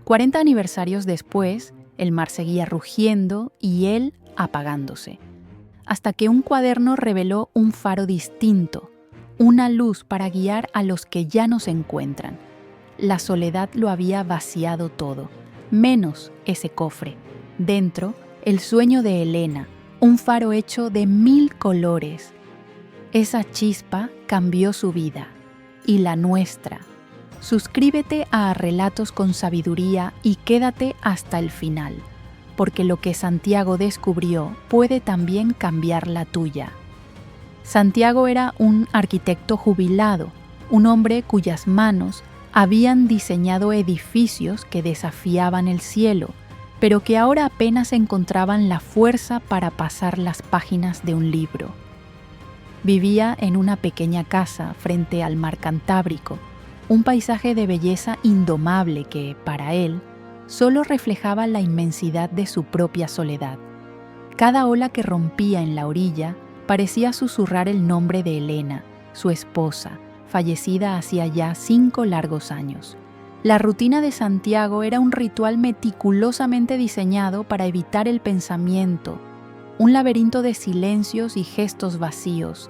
40 aniversarios después, el mar seguía rugiendo y él apagándose, hasta que un cuaderno reveló un faro distinto, una luz para guiar a los que ya no se encuentran. La soledad lo había vaciado todo, menos ese cofre. Dentro, el sueño de Elena, un faro hecho de 1000 colores. Esa chispa cambió su vida, y la nuestra. Suscríbete a Relatos con Sabiduría y quédate hasta el final, porque lo que Santiago descubrió puede también cambiar la tuya. Santiago era un arquitecto jubilado, un hombre cuyas manos habían diseñado edificios que desafiaban el cielo, pero que ahora apenas encontraban la fuerza para pasar las páginas de un libro. Vivía en una pequeña casa frente al mar Cantábrico, un paisaje de belleza indomable que, para él, solo reflejaba la inmensidad de su propia soledad. Cada ola que rompía en la orilla parecía susurrar el nombre de Elena, su esposa, fallecida hacía ya 5 largos años. La rutina de Santiago era un ritual meticulosamente diseñado para evitar el pensamiento, un laberinto de silencios y gestos vacíos.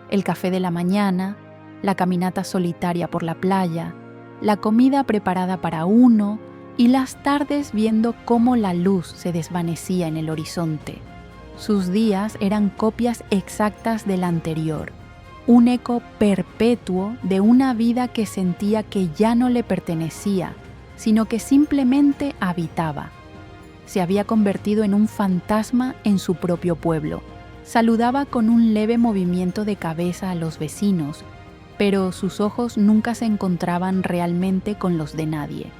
El café de la mañana, la caminata solitaria por la playa, la comida preparada para uno y las tardes viendo cómo la luz se desvanecía en el horizonte. Sus días eran copias exactas del anterior, un eco perpetuo de una vida que sentía que ya no le pertenecía, sino que simplemente habitaba. Se había convertido en un fantasma en su propio pueblo. Saludaba con un leve movimiento de cabeza a los vecinos, pero sus ojos nunca se encontraban realmente con los de nadie.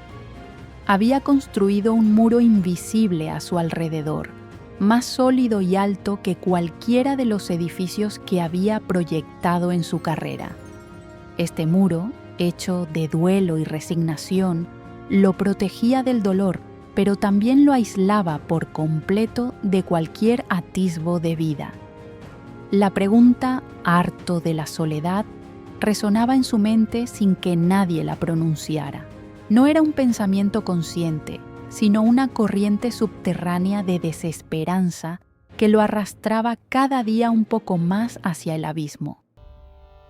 Había construido un muro invisible a su alrededor, más sólido y alto que cualquiera de los edificios que había proyectado en su carrera. Este muro, hecho de duelo y resignación, lo protegía del dolor, pero también lo aislaba por completo de cualquier atisbo de vida. La pregunta, harto de la soledad, resonaba en su mente sin que nadie la pronunciara. No era un pensamiento consciente, sino una corriente subterránea de desesperanza que lo arrastraba cada día un poco más hacia el abismo.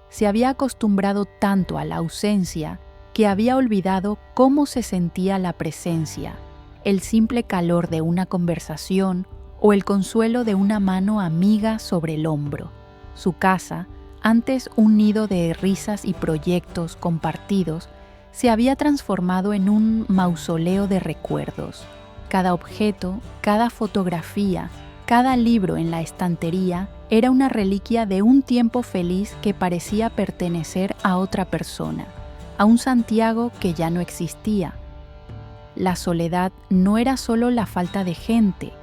Se había acostumbrado tanto a la ausencia que había olvidado cómo se sentía la presencia, el simple calor de una conversación o el consuelo de una mano amiga sobre el hombro. Su casa, antes un nido de risas y proyectos compartidos, se había transformado en un mausoleo de recuerdos. Cada objeto, cada fotografía, cada libro en la estantería era una reliquia de un tiempo feliz que parecía pertenecer a otra persona, a un Santiago que ya no existía. La soledad no era solo la falta de gente,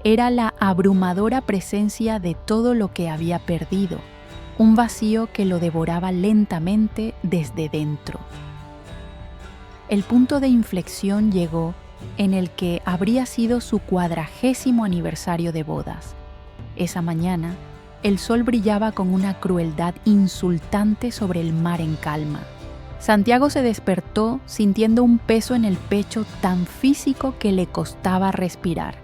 era la abrumadora presencia de todo lo que había perdido, un vacío que lo devoraba lentamente desde dentro. El punto de inflexión llegó en el que habría sido su 40º aniversario de bodas. Esa mañana, el sol brillaba con una crueldad insultante sobre el mar en calma. Santiago se despertó sintiendo un peso en el pecho tan físico que le costaba respirar.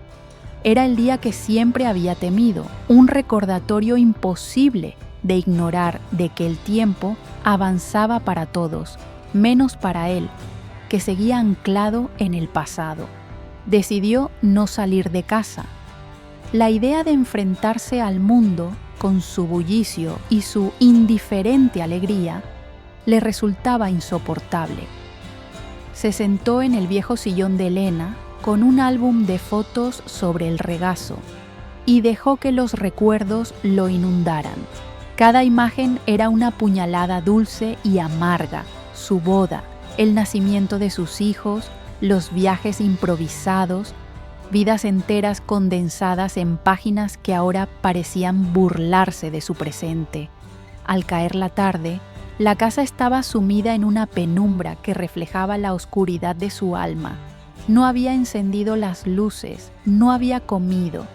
Era el día que siempre había temido, un recordatorio imposible de ignorar de que el tiempo avanzaba para todos, menos para él, que seguía anclado en el pasado. Decidió no salir de casa. La idea de enfrentarse al mundo con su bullicio y su indiferente alegría le resultaba insoportable. Se sentó en el viejo sillón de Elena con un álbum de fotos sobre el regazo y dejó que los recuerdos lo inundaran. Cada imagen era una puñalada dulce y amarga, su boda, el nacimiento de sus hijos, los viajes improvisados, vidas enteras condensadas en páginas que ahora parecían burlarse de su presente. Al caer la tarde, la casa estaba sumida en una penumbra que reflejaba la oscuridad de su alma. No había encendido las luces, no había comido.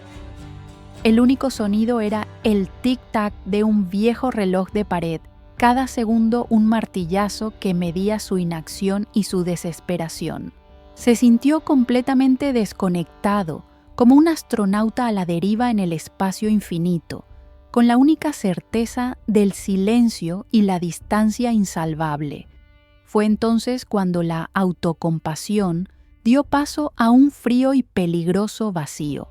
El único sonido era el tic-tac de un viejo reloj de pared, cada segundo un martillazo que medía su inacción y su desesperación. Se sintió completamente desconectado, como un astronauta a la deriva en el espacio infinito, con la única certeza del silencio y la distancia insalvable. Fue entonces cuando la autocompasión dio paso a un frío y peligroso vacío.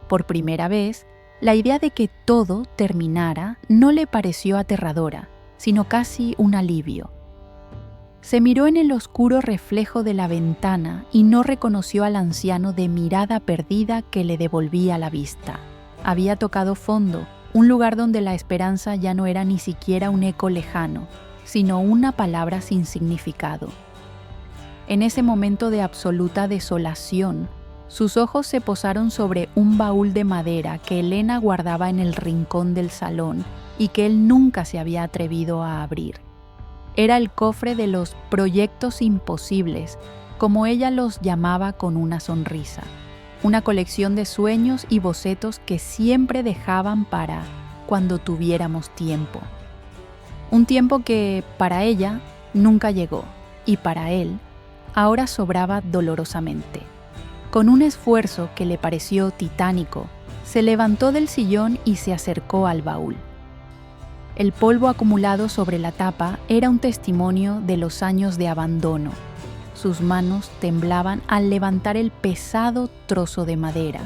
Por primera vez, la idea de que todo terminara no le pareció aterradora, sino casi un alivio. Se miró en el oscuro reflejo de la ventana y no reconoció al anciano de mirada perdida que le devolvía la vista. Había tocado fondo, un lugar donde la esperanza ya no era ni siquiera un eco lejano, sino una palabra sin significado. En ese momento de absoluta desolación, sus ojos se posaron sobre un baúl de madera que Elena guardaba en el rincón del salón y que él nunca se había atrevido a abrir. Era el cofre de los proyectos imposibles, como ella los llamaba con una sonrisa. Una colección de sueños y bocetos que siempre dejaban para cuando tuviéramos tiempo. Un tiempo que, para ella, nunca llegó, y para él, ahora sobraba dolorosamente. Con un esfuerzo que le pareció titánico, se levantó del sillón y se acercó al baúl. El polvo acumulado sobre la tapa era un testimonio de los años de abandono. Sus manos temblaban al levantar el pesado trozo de madera.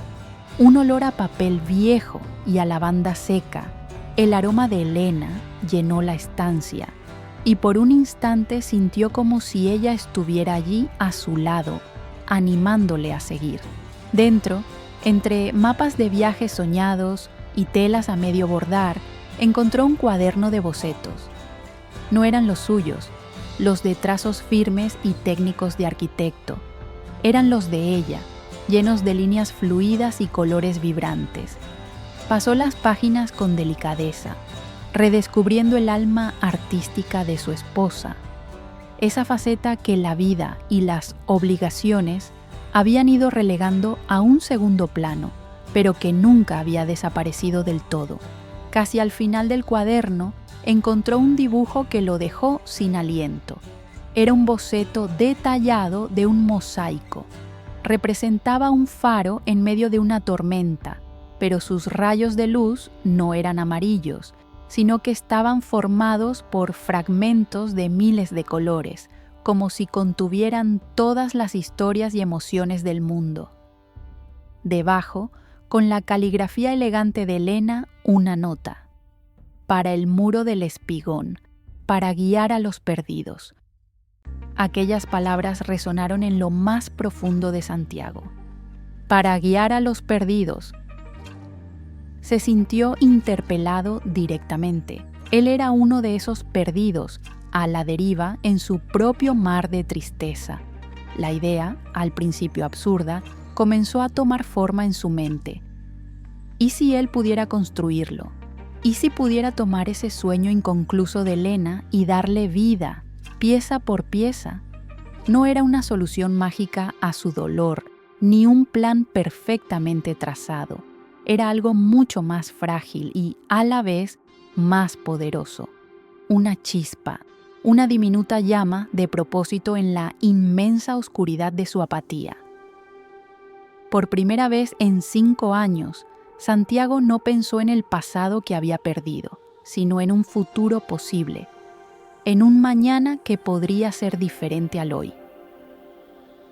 Un olor a papel viejo y a lavanda seca, el aroma de Elena, llenó la estancia, y por un instante sintió como si ella estuviera allí a su lado, animándole a seguir. Dentro, entre mapas de viajes soñados y telas a medio bordar, encontró un cuaderno de bocetos. No eran los suyos, los de trazos firmes y técnicos de arquitecto. Eran los de ella, llenos de líneas fluidas y colores vibrantes. Pasó las páginas con delicadeza, redescubriendo el alma artística de su esposa, esa faceta que la vida y las obligaciones habían ido relegando a un segundo plano, pero que nunca había desaparecido del todo. Casi al final del cuaderno, encontró un dibujo que lo dejó sin aliento. Era un boceto detallado de un mosaico. Representaba un faro en medio de una tormenta, pero sus rayos de luz no eran amarillos, sino que estaban formados por fragmentos de miles de colores, como si contuvieran todas las historias y emociones del mundo. Debajo, con la caligrafía elegante de Elena, una nota: para el muro del espigón, para guiar a los perdidos. Aquellas palabras resonaron en lo más profundo de Santiago. Para guiar a los perdidos. Se sintió interpelado directamente. Él era uno de esos perdidos, a la deriva en su propio mar de tristeza. La idea, al principio absurda, comenzó a tomar forma en su mente. ¿Y si él pudiera construirlo? ¿Y si pudiera tomar ese sueño inconcluso de Elena y darle vida, pieza por pieza? No era una solución mágica a su dolor, ni un plan perfectamente trazado. Era algo mucho más frágil y, a la vez, más poderoso. Una chispa, una diminuta llama de propósito en la inmensa oscuridad de su apatía. Por primera vez en 5 años, Santiago no pensó en el pasado que había perdido, sino en un futuro posible, en un mañana que podría ser diferente al hoy.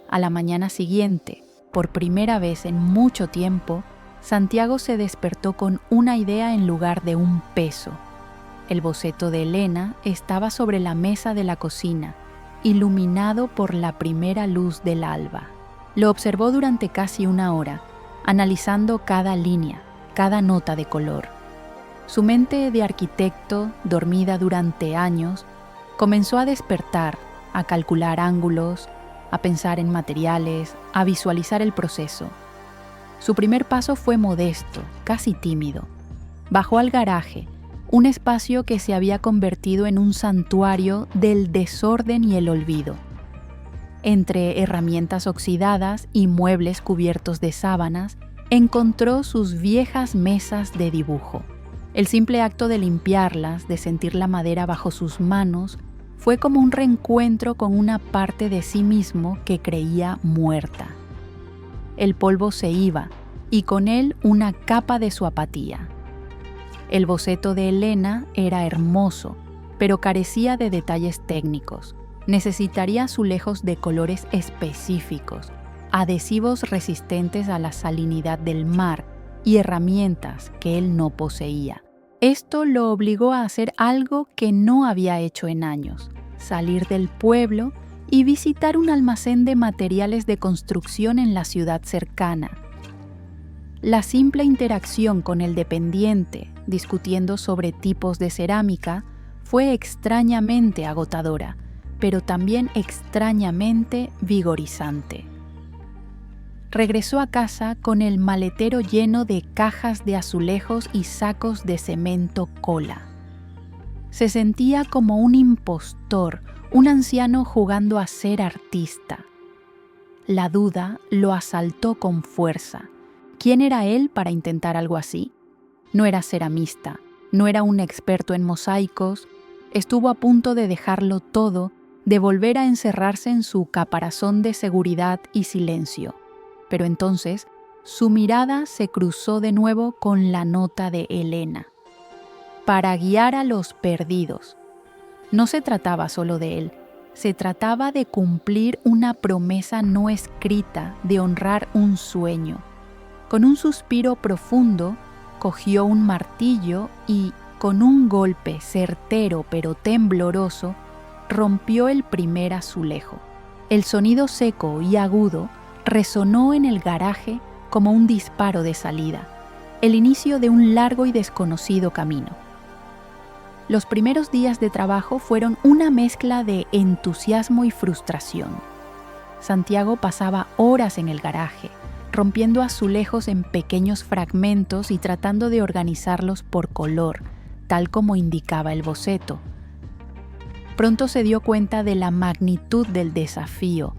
A la mañana siguiente, por primera vez en mucho tiempo, Santiago se despertó con una idea en lugar de un peso. El boceto de Elena estaba sobre la mesa de la cocina, iluminado por la primera luz del alba. Lo observó durante casi 1 hora, analizando cada línea, cada nota de color. Su mente de arquitecto, dormida durante años, comenzó a despertar, a calcular ángulos, a pensar en materiales, a visualizar el proceso. Su primer paso fue modesto, casi tímido. Bajó al garaje, un espacio que se había convertido en un santuario del desorden y el olvido. Entre herramientas oxidadas y muebles cubiertos de sábanas, encontró sus viejas mesas de dibujo. El simple acto de limpiarlas, de sentir la madera bajo sus manos, Fue como un reencuentro con una parte de sí mismo que creía muerta. El polvo se iba, y con él una capa de su apatía. El boceto de Elena era hermoso, pero carecía de detalles técnicos. Necesitaría azulejos de colores específicos, adhesivos resistentes a la salinidad del mar y herramientas que él no poseía. Esto lo obligó a hacer algo que no había hecho en años: salir del pueblo y visitar un almacén de materiales de construcción en la ciudad cercana. La simple interacción con el dependiente, discutiendo sobre tipos de cerámica, fue extrañamente agotadora, pero también extrañamente vigorizante. Regresó a casa con el maletero lleno de cajas de azulejos y sacos de cemento cola. Se sentía como un impostor, un anciano jugando a ser artista. La duda lo asaltó con fuerza. ¿Quién era él para intentar algo así? No era ceramista, no era un experto en mosaicos. Estuvo a punto de dejarlo todo, de volver a encerrarse en su caparazón de seguridad y silencio. Pero entonces, su mirada se cruzó de nuevo con la nota de Elena. Para guiar a los perdidos. No se trataba solo de él, se trataba de cumplir una promesa no escrita, de honrar un sueño. Con un suspiro profundo, cogió un martillo y, con un golpe certero pero tembloroso, rompió el primer azulejo. El sonido seco y agudo resonó en el garaje como un disparo de salida, el inicio de un largo y desconocido camino. Los primeros días de trabajo fueron una mezcla de entusiasmo y frustración. Santiago pasaba horas en el garaje, rompiendo azulejos en pequeños fragmentos y tratando de organizarlos por color, tal como indicaba el boceto. Pronto se dio cuenta de la magnitud del desafío.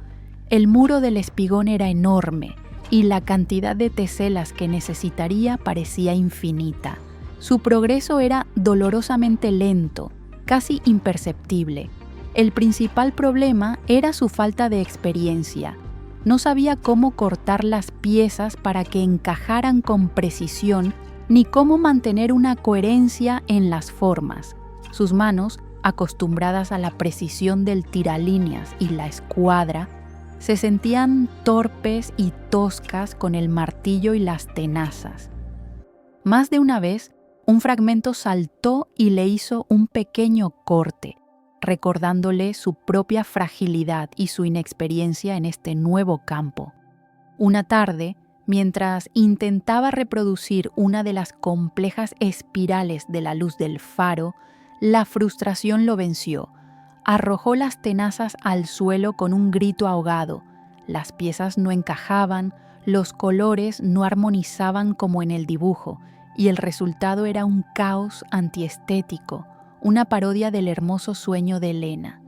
El muro del espigón era enorme y la cantidad de teselas que necesitaría parecía infinita. Su progreso era dolorosamente lento, casi imperceptible. El principal problema era su falta de experiencia. No sabía cómo cortar las piezas para que encajaran con precisión, ni cómo mantener una coherencia en las formas. Sus manos, acostumbradas a la precisión del tiralíneas y la escuadra, se sentían torpes y toscas con el martillo y las tenazas. Más de una vez, un fragmento saltó y le hizo un pequeño corte, recordándole su propia fragilidad y su inexperiencia en este nuevo campo. Una tarde, mientras intentaba reproducir una de las complejas espirales de la luz del faro, la frustración lo venció. Arrojó las tenazas al suelo con un grito ahogado. Las piezas no encajaban, los colores no armonizaban como en el dibujo, y el resultado era un caos antiestético, una parodia del hermoso sueño de Elena.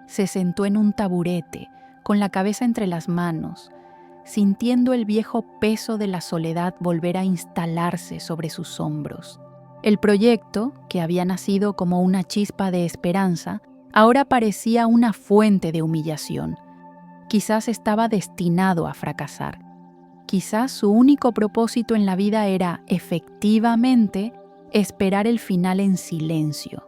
Se sentó en un taburete, con la cabeza entre las manos, sintiendo el viejo peso de la soledad volver a instalarse sobre sus hombros. El proyecto, que había nacido como una chispa de esperanza, ahora parecía una fuente de humillación. Quizás estaba destinado a fracasar. Quizás su único propósito en la vida era, efectivamente, esperar el final en silencio.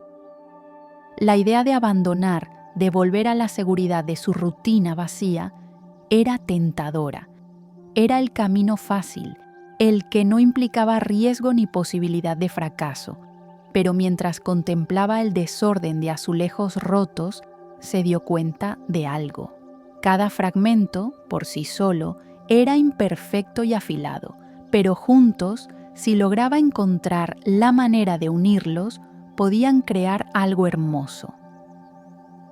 La idea de abandonar, de volver a la seguridad de su rutina vacía, era tentadora. Era el camino fácil, el que no implicaba riesgo ni posibilidad de fracaso. Pero mientras contemplaba el desorden de azulejos rotos, se dio cuenta de algo. Cada fragmento, por sí solo, era imperfecto y afilado, pero juntos, si lograba encontrar la manera de unirlos, podían crear algo hermoso.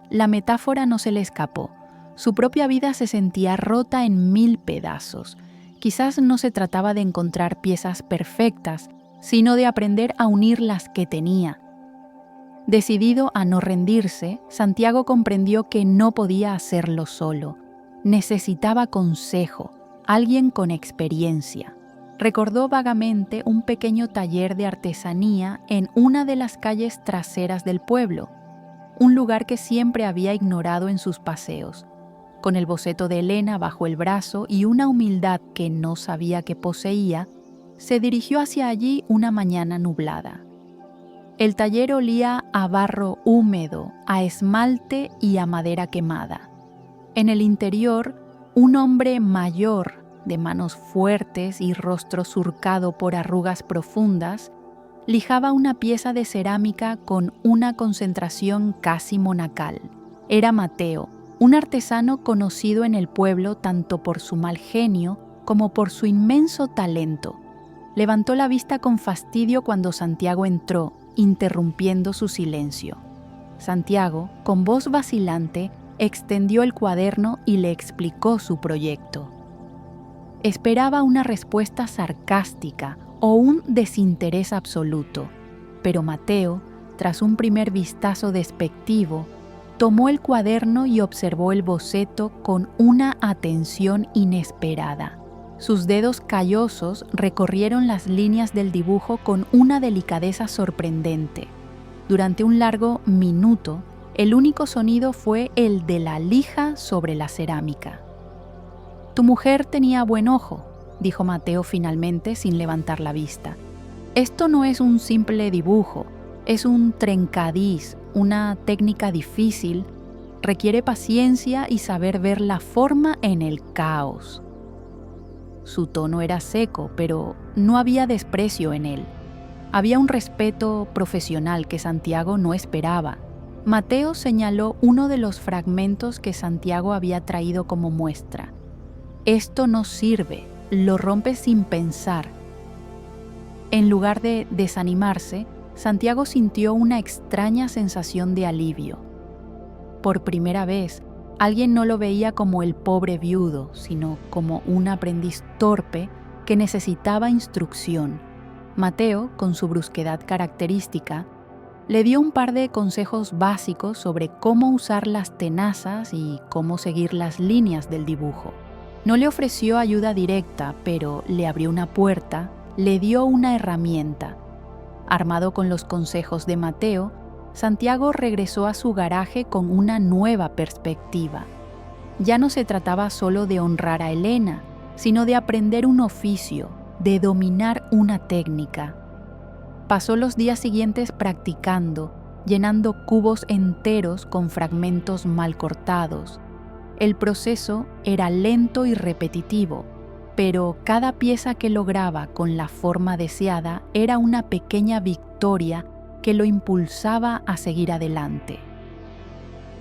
La metáfora no se le escapó. Su propia vida se sentía rota en 1000 pedazos. Quizás no se trataba de encontrar piezas perfectas, sino de aprender a unir las que tenía. Decidido a no rendirse, Santiago comprendió que no podía hacerlo solo. Necesitaba consejo, alguien con experiencia. Recordó vagamente un pequeño taller de artesanía en una de las calles traseras del pueblo. un lugar que siempre había ignorado en sus paseos. Con el boceto de Elena bajo el brazo y una humildad que no sabía que poseía, se dirigió hacia allí una mañana nublada. El taller olía a barro húmedo, a esmalte y a madera quemada. En el interior, un hombre mayor, de manos fuertes y rostro surcado por arrugas profundas, lijaba una pieza de cerámica con una concentración casi monacal. Era Mateo, un artesano conocido en el pueblo tanto por su mal genio como por su inmenso talento. Levantó la vista con fastidio cuando Santiago entró, interrumpiendo su silencio. Santiago, con voz vacilante, extendió el cuaderno y le explicó su proyecto. Esperaba una respuesta sarcástica o un desinterés absoluto, pero Mateo, tras un primer vistazo despectivo, tomó el cuaderno y observó el boceto con una atención inesperada. Sus dedos callosos recorrieron las líneas del dibujo con una delicadeza sorprendente. Durante un largo minuto, el único sonido fue el de la lija sobre la cerámica. «Tu mujer tenía buen ojo», dijo Mateo finalmente sin levantar la vista. «Esto no es un simple dibujo, es un trencadís, una técnica difícil, requiere paciencia y saber ver la forma en el caos». Su tono era seco, pero no había desprecio en él. Había un respeto profesional que Santiago no esperaba. Mateo señaló uno de los fragmentos que Santiago había traído como muestra. «Esto no sirve, lo rompe sin pensar». En lugar de desanimarse, Santiago sintió una extraña sensación de alivio. Por primera vez, alguien no lo veía como el pobre viudo, sino como un aprendiz torpe que necesitaba instrucción. Mateo, con su brusquedad característica, le dio un par de consejos básicos sobre cómo usar las tenazas y cómo seguir las líneas del dibujo. No le ofreció ayuda directa, pero le abrió una puerta, le dio una herramienta. Armado con los consejos de Mateo, Santiago regresó a su garaje con una nueva perspectiva. Ya no se trataba solo de honrar a Elena, sino de aprender un oficio, de dominar una técnica. Pasó los días siguientes practicando, llenando cubos enteros con fragmentos mal cortados. El proceso era lento y repetitivo, pero cada pieza que lograba con la forma deseada era una pequeña victoria que lo impulsaba a seguir adelante.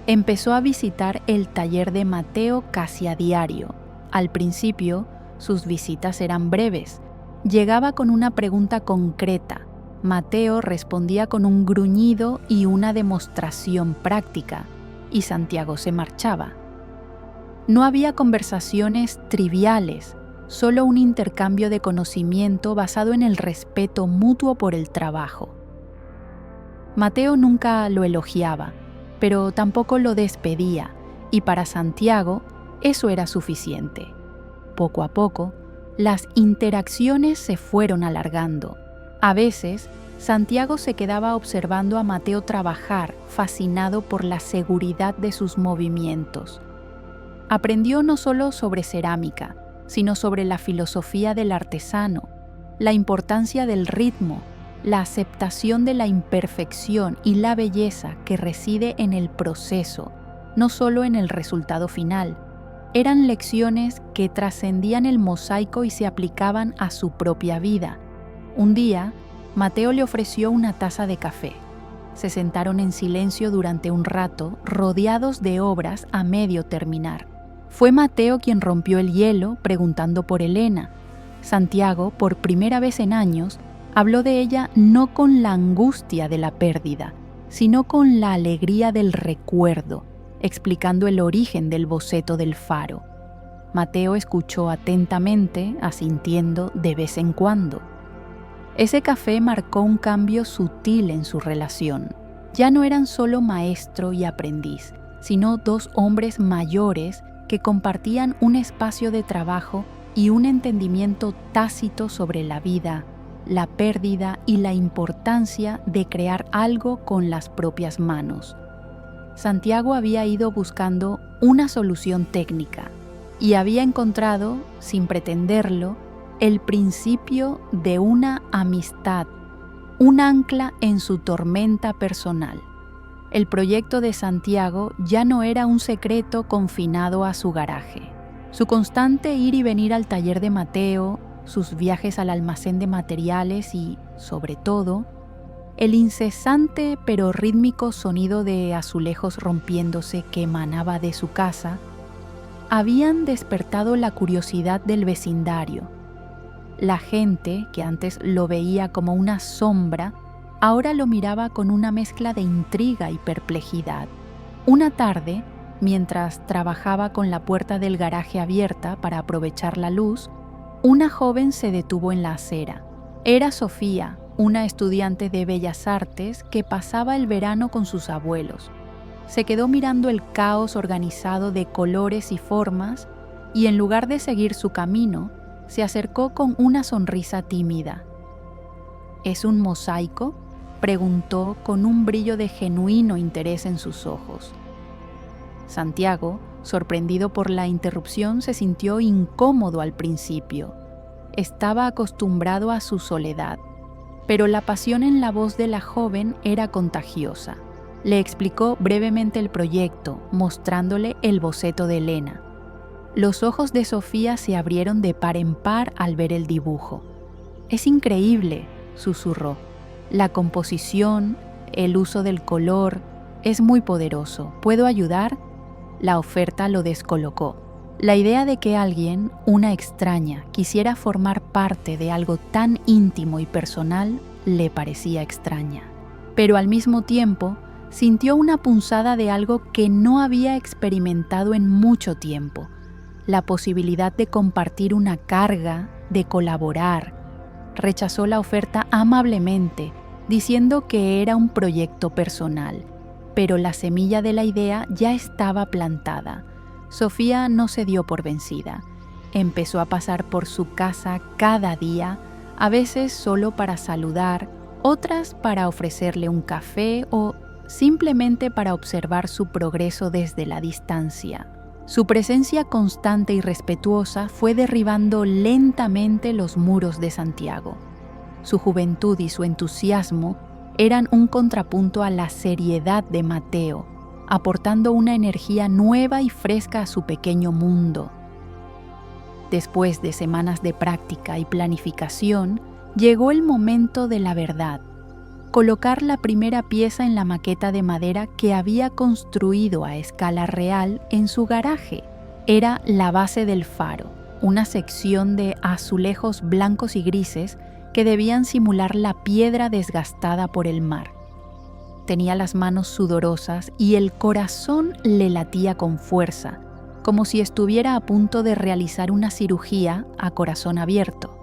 Empezó a visitar el taller de Mateo casi a diario. Al principio, sus visitas eran breves. Llegaba con una pregunta concreta. Mateo respondía con un gruñido y una demostración práctica, y Santiago se marchaba. No había conversaciones triviales, solo un intercambio de conocimiento basado en el respeto mutuo por el trabajo. Mateo nunca lo elogiaba, pero tampoco lo despedía, y para Santiago eso era suficiente. Poco a poco, las interacciones se fueron alargando. A veces, Santiago se quedaba observando a Mateo trabajar, fascinado por la seguridad de sus movimientos. Aprendió no solo sobre cerámica, sino sobre la filosofía del artesano, la importancia del ritmo, la aceptación de la imperfección y la belleza que reside en el proceso, no solo en el resultado final. Eran lecciones que trascendían el mosaico y se aplicaban a su propia vida. Un día, Mateo le ofreció una taza de café. Se sentaron en silencio durante un rato, rodeados de obras a medio terminar. Fue Mateo quien rompió el hielo preguntando por Elena. Santiago, por primera vez en años, habló de ella no con la angustia de la pérdida, sino con la alegría del recuerdo, explicando el origen del boceto del faro. Mateo escuchó atentamente, asintiendo de vez en cuando. Ese café marcó un cambio sutil en su relación. Ya no eran solo maestro y aprendiz, sino dos hombres mayores que compartían un espacio de trabajo y un entendimiento tácito sobre la vida, la pérdida y la importancia de crear algo con las propias manos. Santiago había ido buscando una solución técnica y había encontrado, sin pretenderlo, el principio de una amistad, un ancla en su tormenta personal. El proyecto de Santiago ya no era un secreto confinado a su garaje. Su constante ir y venir al taller de Mateo, sus viajes al almacén de materiales y, sobre todo, el incesante pero rítmico sonido de azulejos rompiéndose que emanaba de su casa, habían despertado la curiosidad del vecindario. La gente, que antes lo veía como una sombra, ahora lo miraba con una mezcla de intriga y perplejidad. Una tarde, mientras trabajaba con la puerta del garaje abierta para aprovechar la luz, una joven se detuvo en la acera. Era Sofía, una estudiante de Bellas Artes que pasaba el verano con sus abuelos. Se quedó mirando el caos organizado de colores y formas y, en lugar de seguir su camino, se acercó con una sonrisa tímida. ¿Es un mosaico?, preguntó con un brillo de genuino interés en sus ojos. Santiago, sorprendido por la interrupción, se sintió incómodo al principio. Estaba acostumbrado a su soledad, pero la pasión en la voz de la joven era contagiosa. Le explicó brevemente el proyecto, mostrándole el boceto de Elena. Los ojos de Sofía se abrieron de par en par al ver el dibujo. «Es increíble», susurró. «La composición, el uso del color, es muy poderoso. ¿Puedo ayudar?». La oferta lo descolocó. La idea de que alguien, una extraña, quisiera formar parte de algo tan íntimo y personal le parecía extraña. Pero al mismo tiempo, sintió una punzada de algo que no había experimentado en mucho tiempo: la posibilidad de compartir una carga, de colaborar. Rechazó la oferta amablemente, diciendo que era un proyecto personal, pero la semilla de la idea ya estaba plantada. Sofía no se dio por vencida. Empezó a pasar por su casa cada día, a veces solo para saludar, otras para ofrecerle un café o simplemente para observar su progreso desde la distancia. Su presencia constante y respetuosa fue derribando lentamente los muros de Santiago. Su juventud y su entusiasmo eran un contrapunto a la seriedad de Mateo, aportando una energía nueva y fresca a su pequeño mundo. Después de semanas de práctica y planificación, llegó el momento de la verdad: colocar la primera pieza en la maqueta de madera que había construido a escala real en su garaje. Era la base del faro, una sección de azulejos blancos y grises que debían simular la piedra desgastada por el mar. Tenía las manos sudorosas y el corazón le latía con fuerza, como si estuviera a punto de realizar una cirugía a corazón abierto.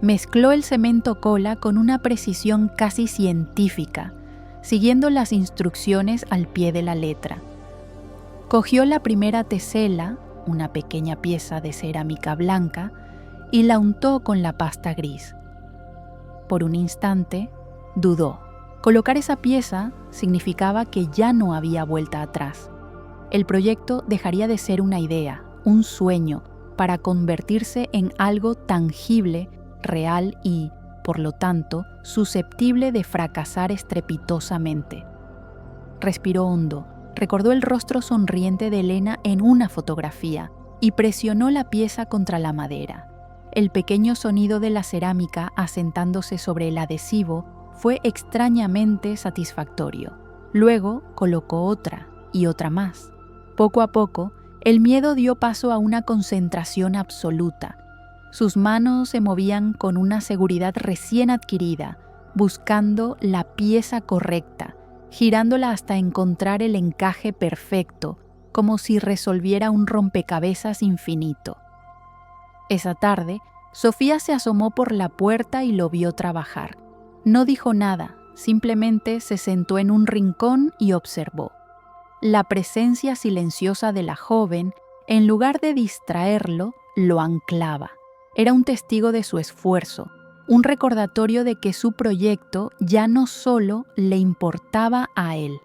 Mezcló el cemento cola con una precisión casi científica, siguiendo las instrucciones al pie de la letra. Cogió la primera tesela, una pequeña pieza de cerámica blanca, y la untó con la pasta gris. Por un instante, dudó. Colocar esa pieza significaba que ya no había vuelta atrás. El proyecto dejaría de ser una idea, un sueño, para convertirse en algo tangible, real y, por lo tanto, susceptible de fracasar estrepitosamente. Respiró hondo, recordó el rostro sonriente de Elena en una fotografía y presionó la pieza contra la madera. El pequeño sonido de la cerámica asentándose sobre el adhesivo fue extrañamente satisfactorio. Luego colocó otra y otra más. Poco a poco, el miedo dio paso a una concentración absoluta. Sus manos se movían con una seguridad recién adquirida, buscando la pieza correcta, girándola hasta encontrar el encaje perfecto, como si resolviera un rompecabezas infinito. Esa tarde, Sofía se asomó por la puerta y lo vio trabajar. No dijo nada, simplemente se sentó en un rincón y observó. La presencia silenciosa de la joven, en lugar de distraerlo, lo anclaba. Era un testigo de su esfuerzo, un recordatorio de que su proyecto ya no solo le importaba a él.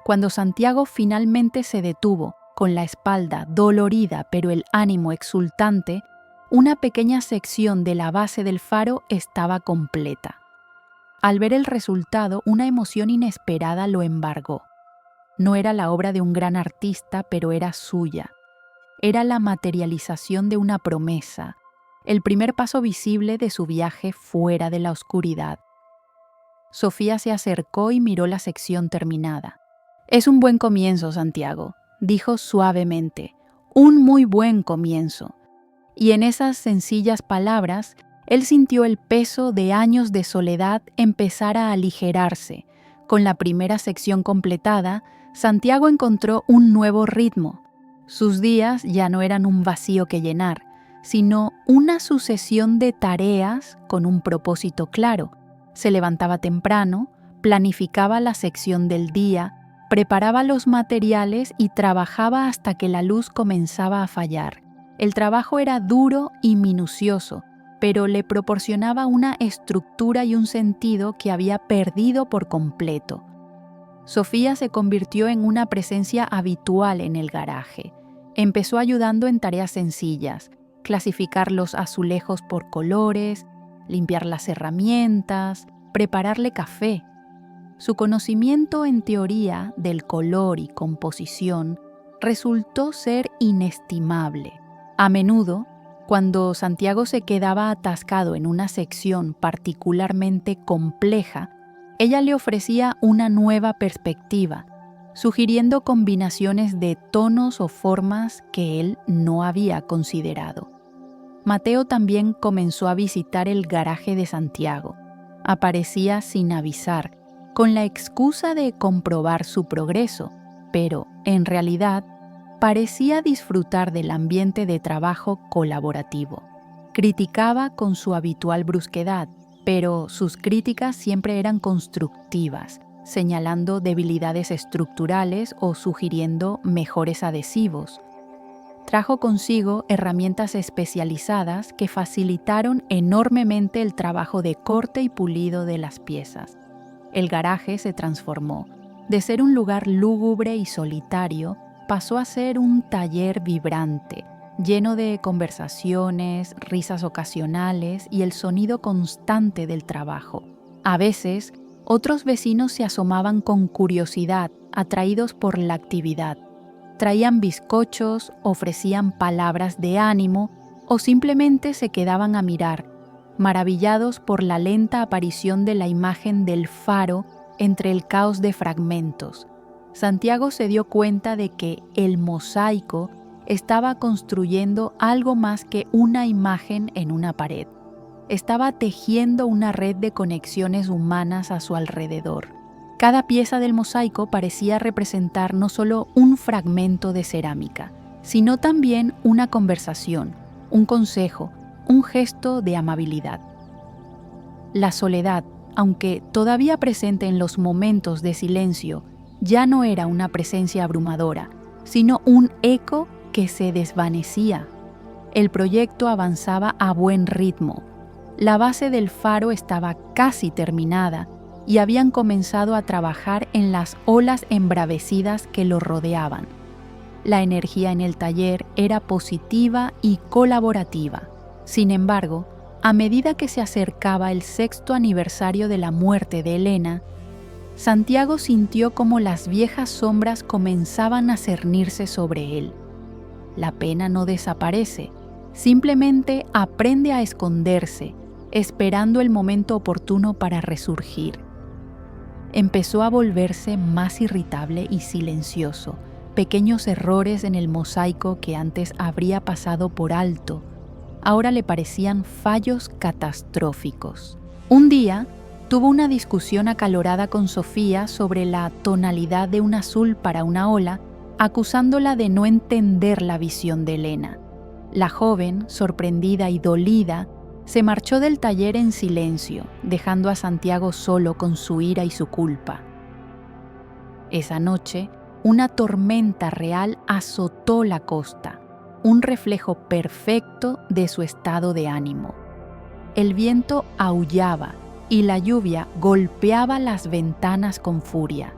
Cuando Santiago finalmente se detuvo, con la espalda dolorida pero el ánimo exultante, una pequeña sección de la base del faro estaba completa. Al ver el resultado, una emoción inesperada lo embargó. No era la obra de un gran artista, pero era suya. Era la materialización de una promesa, el primer paso visible de su viaje fuera de la oscuridad. Sofía se acercó y miró la sección terminada. «Es un buen comienzo, Santiago», dijo suavemente. «Un muy buen comienzo». Y en esas sencillas palabras, él sintió el peso de años de soledad empezar a aligerarse. Con la primera sección completada, Santiago encontró un nuevo ritmo. Sus días ya no eran un vacío que llenar, sino una sucesión de tareas con un propósito claro. Se levantaba temprano, planificaba la sección del día, preparaba los materiales y trabajaba hasta que la luz comenzaba a fallar. El trabajo era duro y minucioso, pero le proporcionaba una estructura y un sentido que había perdido por completo. Sofía se convirtió en una presencia habitual en el garaje. Empezó ayudando en tareas sencillas, clasificar los azulejos por colores, limpiar las herramientas, prepararle café. Su conocimiento en teoría del color y composición resultó ser inestimable. A menudo, cuando Santiago se quedaba atascado en una sección particularmente compleja, ella le ofrecía una nueva perspectiva, sugiriendo combinaciones de tonos o formas que él no había considerado. Mateo también comenzó a visitar el garaje de Santiago. Aparecía sin avisar, con la excusa de comprobar su progreso, pero, en realidad, parecía disfrutar del ambiente de trabajo colaborativo. Criticaba con su habitual brusquedad, pero sus críticas siempre eran constructivas, señalando debilidades estructurales o sugiriendo mejores adhesivos. Trajo consigo herramientas especializadas que facilitaron enormemente el trabajo de corte y pulido de las piezas. El garaje se transformó. De ser un lugar lúgubre y solitario, pasó a ser un taller vibrante, lleno de conversaciones, risas ocasionales y el sonido constante del trabajo. A veces, otros vecinos se asomaban con curiosidad, atraídos por la actividad. Traían bizcochos, ofrecían palabras de ánimo o simplemente se quedaban a mirar, maravillados por la lenta aparición de la imagen del faro entre el caos de fragmentos. Santiago se dio cuenta de que el mosaico estaba construyendo algo más que una imagen en una pared. Estaba tejiendo una red de conexiones humanas a su alrededor. Cada pieza del mosaico parecía representar no solo un fragmento de cerámica, sino también una conversación, un consejo, un gesto de amabilidad. La soledad, aunque todavía presente en los momentos de silencio, ya no era una presencia abrumadora, sino un eco que se desvanecía. El proyecto avanzaba a buen ritmo. La base del faro estaba casi terminada y habían comenzado a trabajar en las olas embravecidas que lo rodeaban. La energía en el taller era positiva y colaborativa. Sin embargo, a medida que se acercaba el 6º aniversario de la muerte de Elena, Santiago sintió como las viejas sombras comenzaban a cernirse sobre él. La pena no desaparece, simplemente aprende a esconderse, esperando el momento oportuno para resurgir. Empezó a volverse más irritable y silencioso. Pequeños errores en el mosaico que antes habría pasado por alto, ahora le parecían fallos catastróficos. Un día, tuvo una discusión acalorada con Sofía sobre la tonalidad de un azul para una ola, acusándola de no entender la visión de Elena. La joven, sorprendida y dolida, se marchó del taller en silencio, dejando a Santiago solo con su ira y su culpa. Esa noche, una tormenta real azotó la costa, un reflejo perfecto de su estado de ánimo. El viento aullaba y la lluvia golpeaba las ventanas con furia.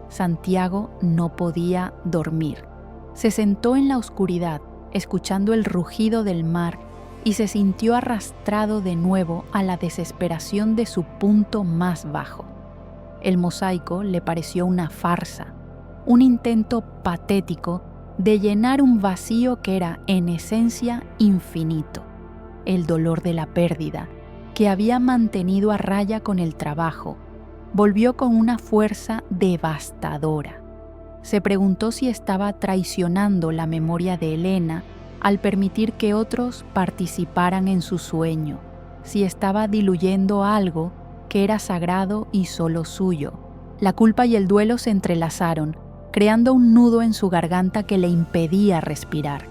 Santiago no podía dormir. Se sentó en la oscuridad, escuchando el rugido del mar, y se sintió arrastrado de nuevo a la desesperación de su punto más bajo. El mosaico le pareció una farsa, un intento patético de llenar un vacío que era en esencia infinito, el dolor de la pérdida, que había mantenido a raya con el trabajo, volvió con una fuerza devastadora. Se preguntó si estaba traicionando la memoria de Elena al permitir que otros participaran en su sueño, si estaba diluyendo algo que era sagrado y solo suyo. La culpa y el duelo se entrelazaron, creando un nudo en su garganta que le impedía respirar.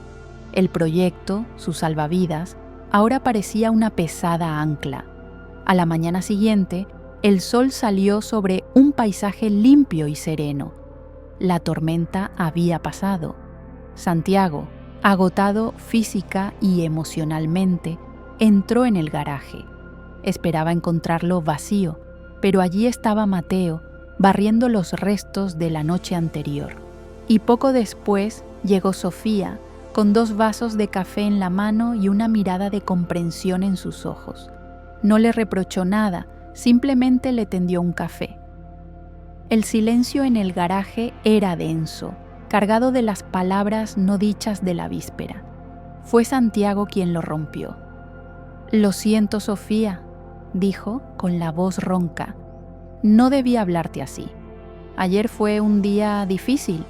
El proyecto, su salvavidas, ahora parecía una pesada ancla. A la mañana siguiente, el sol salió sobre un paisaje limpio y sereno. La tormenta había pasado. Santiago, agotado física y emocionalmente, entró en el garaje. Esperaba encontrarlo vacío, pero allí estaba Mateo, barriendo los restos de la noche anterior. Y poco después llegó Sofía, con 2 vasos de café en la mano y una mirada de comprensión en sus ojos. No le reprochó nada, simplemente le tendió un café. El silencio en el garaje era denso, cargado de las palabras no dichas de la víspera. Fue Santiago quien lo rompió. «Lo siento, Sofía», dijo con la voz ronca. «No debí hablarte así. Ayer fue un día difícil».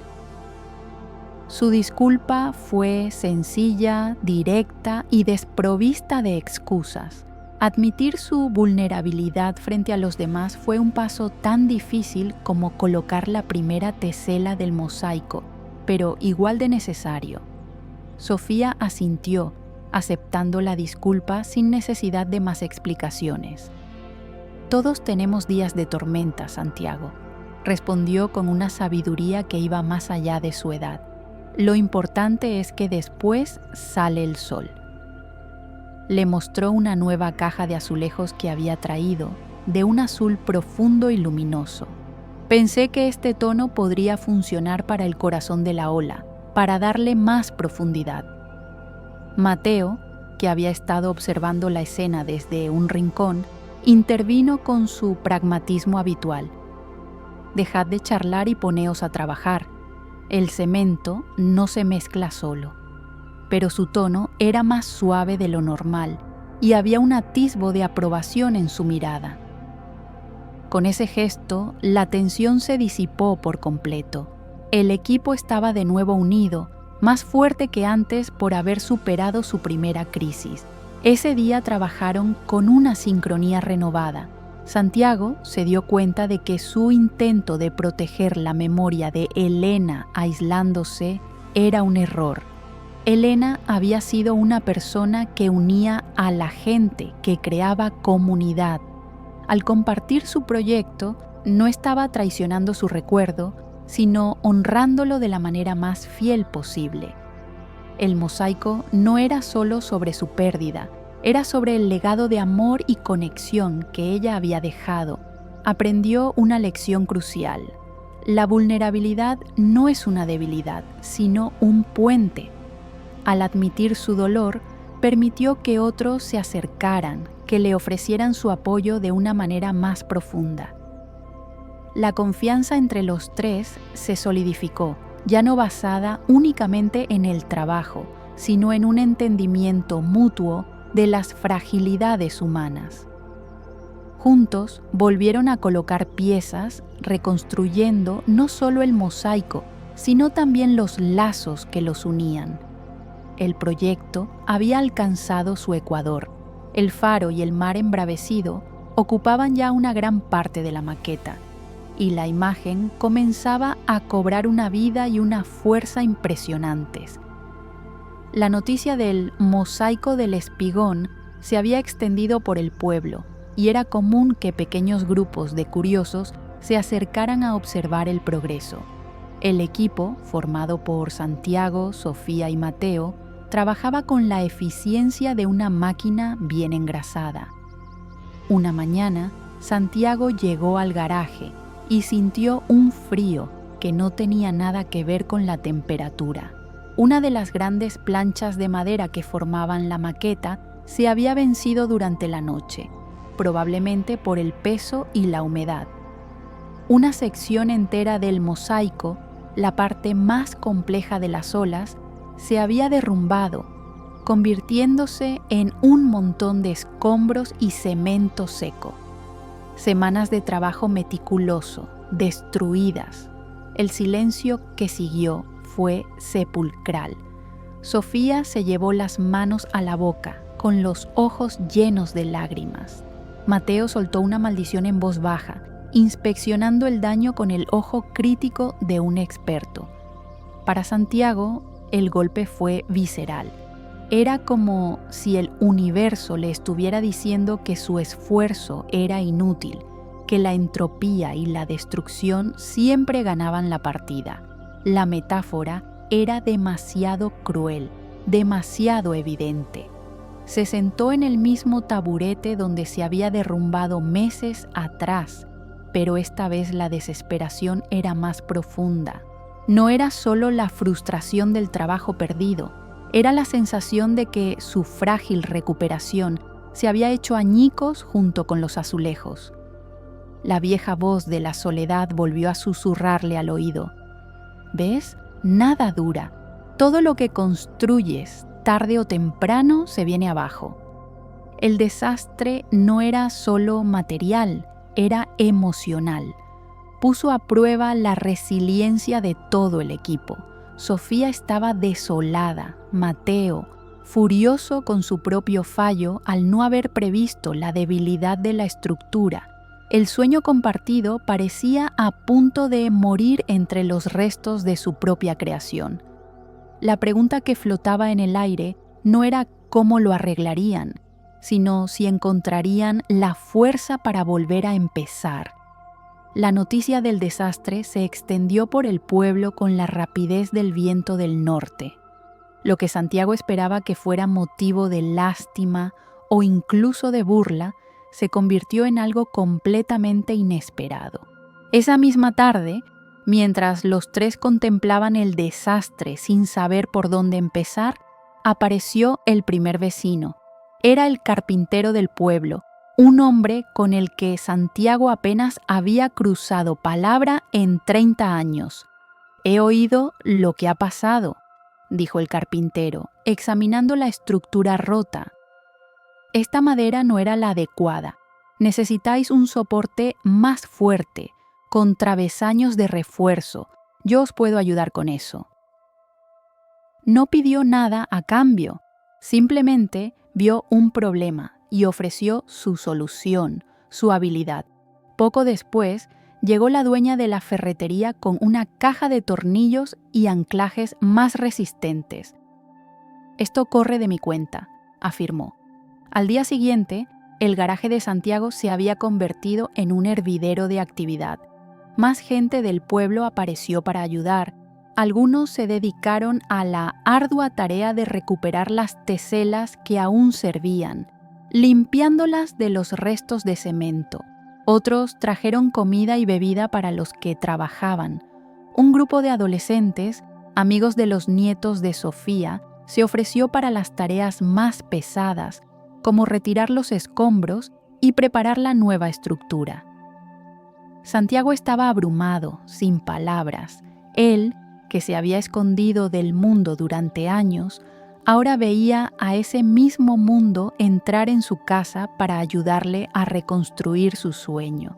Su disculpa fue sencilla, directa y desprovista de excusas. Admitir su vulnerabilidad frente a los demás fue un paso tan difícil como colocar la primera tesela del mosaico, pero igual de necesario. Sofía asintió, aceptando la disculpa sin necesidad de más explicaciones. «Todos tenemos días de tormenta, Santiago», respondió con una sabiduría que iba más allá de su edad. «Lo importante es que después sale el sol». Le mostró una nueva caja de azulejos que había traído, de un azul profundo y luminoso. «Pensé que este tono podría funcionar para el corazón de la ola, para darle más profundidad». Mateo, que había estado observando la escena desde un rincón, intervino con su pragmatismo habitual. «Dejad de charlar y poneos a trabajar. El cemento no se mezcla solo». Pero su tono era más suave de lo normal y había un atisbo de aprobación en su mirada. Con ese gesto, la tensión se disipó por completo. El equipo estaba de nuevo unido, más fuerte que antes por haber superado su primera crisis. Ese día trabajaron con una sincronía renovada. Santiago se dio cuenta de que su intento de proteger la memoria de Elena aislándose era un error. Elena había sido una persona que unía a la gente, que creaba comunidad. Al compartir su proyecto, no estaba traicionando su recuerdo, sino honrándolo de la manera más fiel posible. El mosaico no era solo sobre su pérdida, era sobre el legado de amor y conexión que ella había dejado. Aprendió una lección crucial. La vulnerabilidad no es una debilidad, sino un puente. Al admitir su dolor, permitió que otros se acercaran, que le ofrecieran su apoyo de una manera más profunda. La confianza entre los 3 se solidificó, ya no basada únicamente en el trabajo, sino en un entendimiento mutuo de las fragilidades humanas. Juntos volvieron a colocar piezas, reconstruyendo no solo el mosaico, sino también los lazos que los unían. El proyecto había alcanzado su ecuador. El faro y el mar embravecido ocupaban ya una gran parte de la maqueta, y la imagen comenzaba a cobrar una vida y una fuerza impresionantes. La noticia del mosaico del Espigón se había extendido por el pueblo, y era común que pequeños grupos de curiosos se acercaran a observar el progreso. El equipo, formado por Santiago, Sofía y Mateo, trabajaba con la eficiencia de una máquina bien engrasada. Una mañana, Santiago llegó al garaje, y sintió un frío que no tenía nada que ver con la temperatura. Una de las grandes planchas de madera que formaban la maqueta se había vencido durante la noche, probablemente por el peso y la humedad. Una sección entera del mosaico, la parte más compleja de las olas, se había derrumbado, convirtiéndose en un montón de escombros y cemento seco. Semanas de trabajo meticuloso, destruidas. El silencio que siguió fue sepulcral. Sofía se llevó las manos a la boca, con los ojos llenos de lágrimas. Mateo soltó una maldición en voz baja, inspeccionando el daño con el ojo crítico de un experto. Para Santiago, el golpe fue visceral. Era como si el universo le estuviera diciendo que su esfuerzo era inútil, que la entropía y la destrucción siempre ganaban la partida. La metáfora era demasiado cruel, demasiado evidente. Se sentó en el mismo taburete donde se había derrumbado meses atrás, pero esta vez la desesperación era más profunda. No era solo la frustración del trabajo perdido, era la sensación de que su frágil recuperación se había hecho añicos junto con los azulejos. La vieja voz de la soledad volvió a susurrarle al oído. ¿Ves? Nada dura. Todo lo que construyes, tarde o temprano, se viene abajo. El desastre no era solo material, era emocional. Puso a prueba la resiliencia de todo el equipo. Sofía estaba desolada, Mateo, furioso con su propio fallo al no haber previsto la debilidad de la estructura. El sueño compartido parecía a punto de morir entre los restos de su propia creación. La pregunta que flotaba en el aire no era cómo lo arreglarían, sino si encontrarían la fuerza para volver a empezar. La noticia del desastre se extendió por el pueblo con la rapidez del viento del norte. Lo que Santiago esperaba que fuera motivo de lástima o incluso de burla, se convirtió en algo completamente inesperado. Esa misma tarde, mientras los tres contemplaban el desastre sin saber por dónde empezar, apareció el primer vecino. Era el carpintero del pueblo, un hombre con el que Santiago apenas había cruzado palabra en 30 años. «He oído lo que ha pasado», dijo el carpintero, examinando la estructura rota. «Esta madera no era la adecuada. Necesitáis un soporte más fuerte, con travesaños de refuerzo. Yo os puedo ayudar con eso». No pidió nada a cambio, simplemente vio un problema y ofreció su solución, su habilidad. Poco después, llegó la dueña de la ferretería con una caja de tornillos y anclajes más resistentes. «Esto corre de mi cuenta», afirmó. Al día siguiente, el garaje de Santiago se había convertido en un hervidero de actividad. Más gente del pueblo apareció para ayudar. Algunos se dedicaron a la ardua tarea de recuperar las teselas que aún servían, limpiándolas de los restos de cemento. Otros trajeron comida y bebida para los que trabajaban. Un grupo de adolescentes, amigos de los nietos de Sofía, se ofreció para las tareas más pesadas, como retirar los escombros y preparar la nueva estructura. Santiago estaba abrumado, sin palabras. Él, que se había escondido del mundo durante años, ahora veía a ese mismo mundo entrar en su casa para ayudarle a reconstruir su sueño.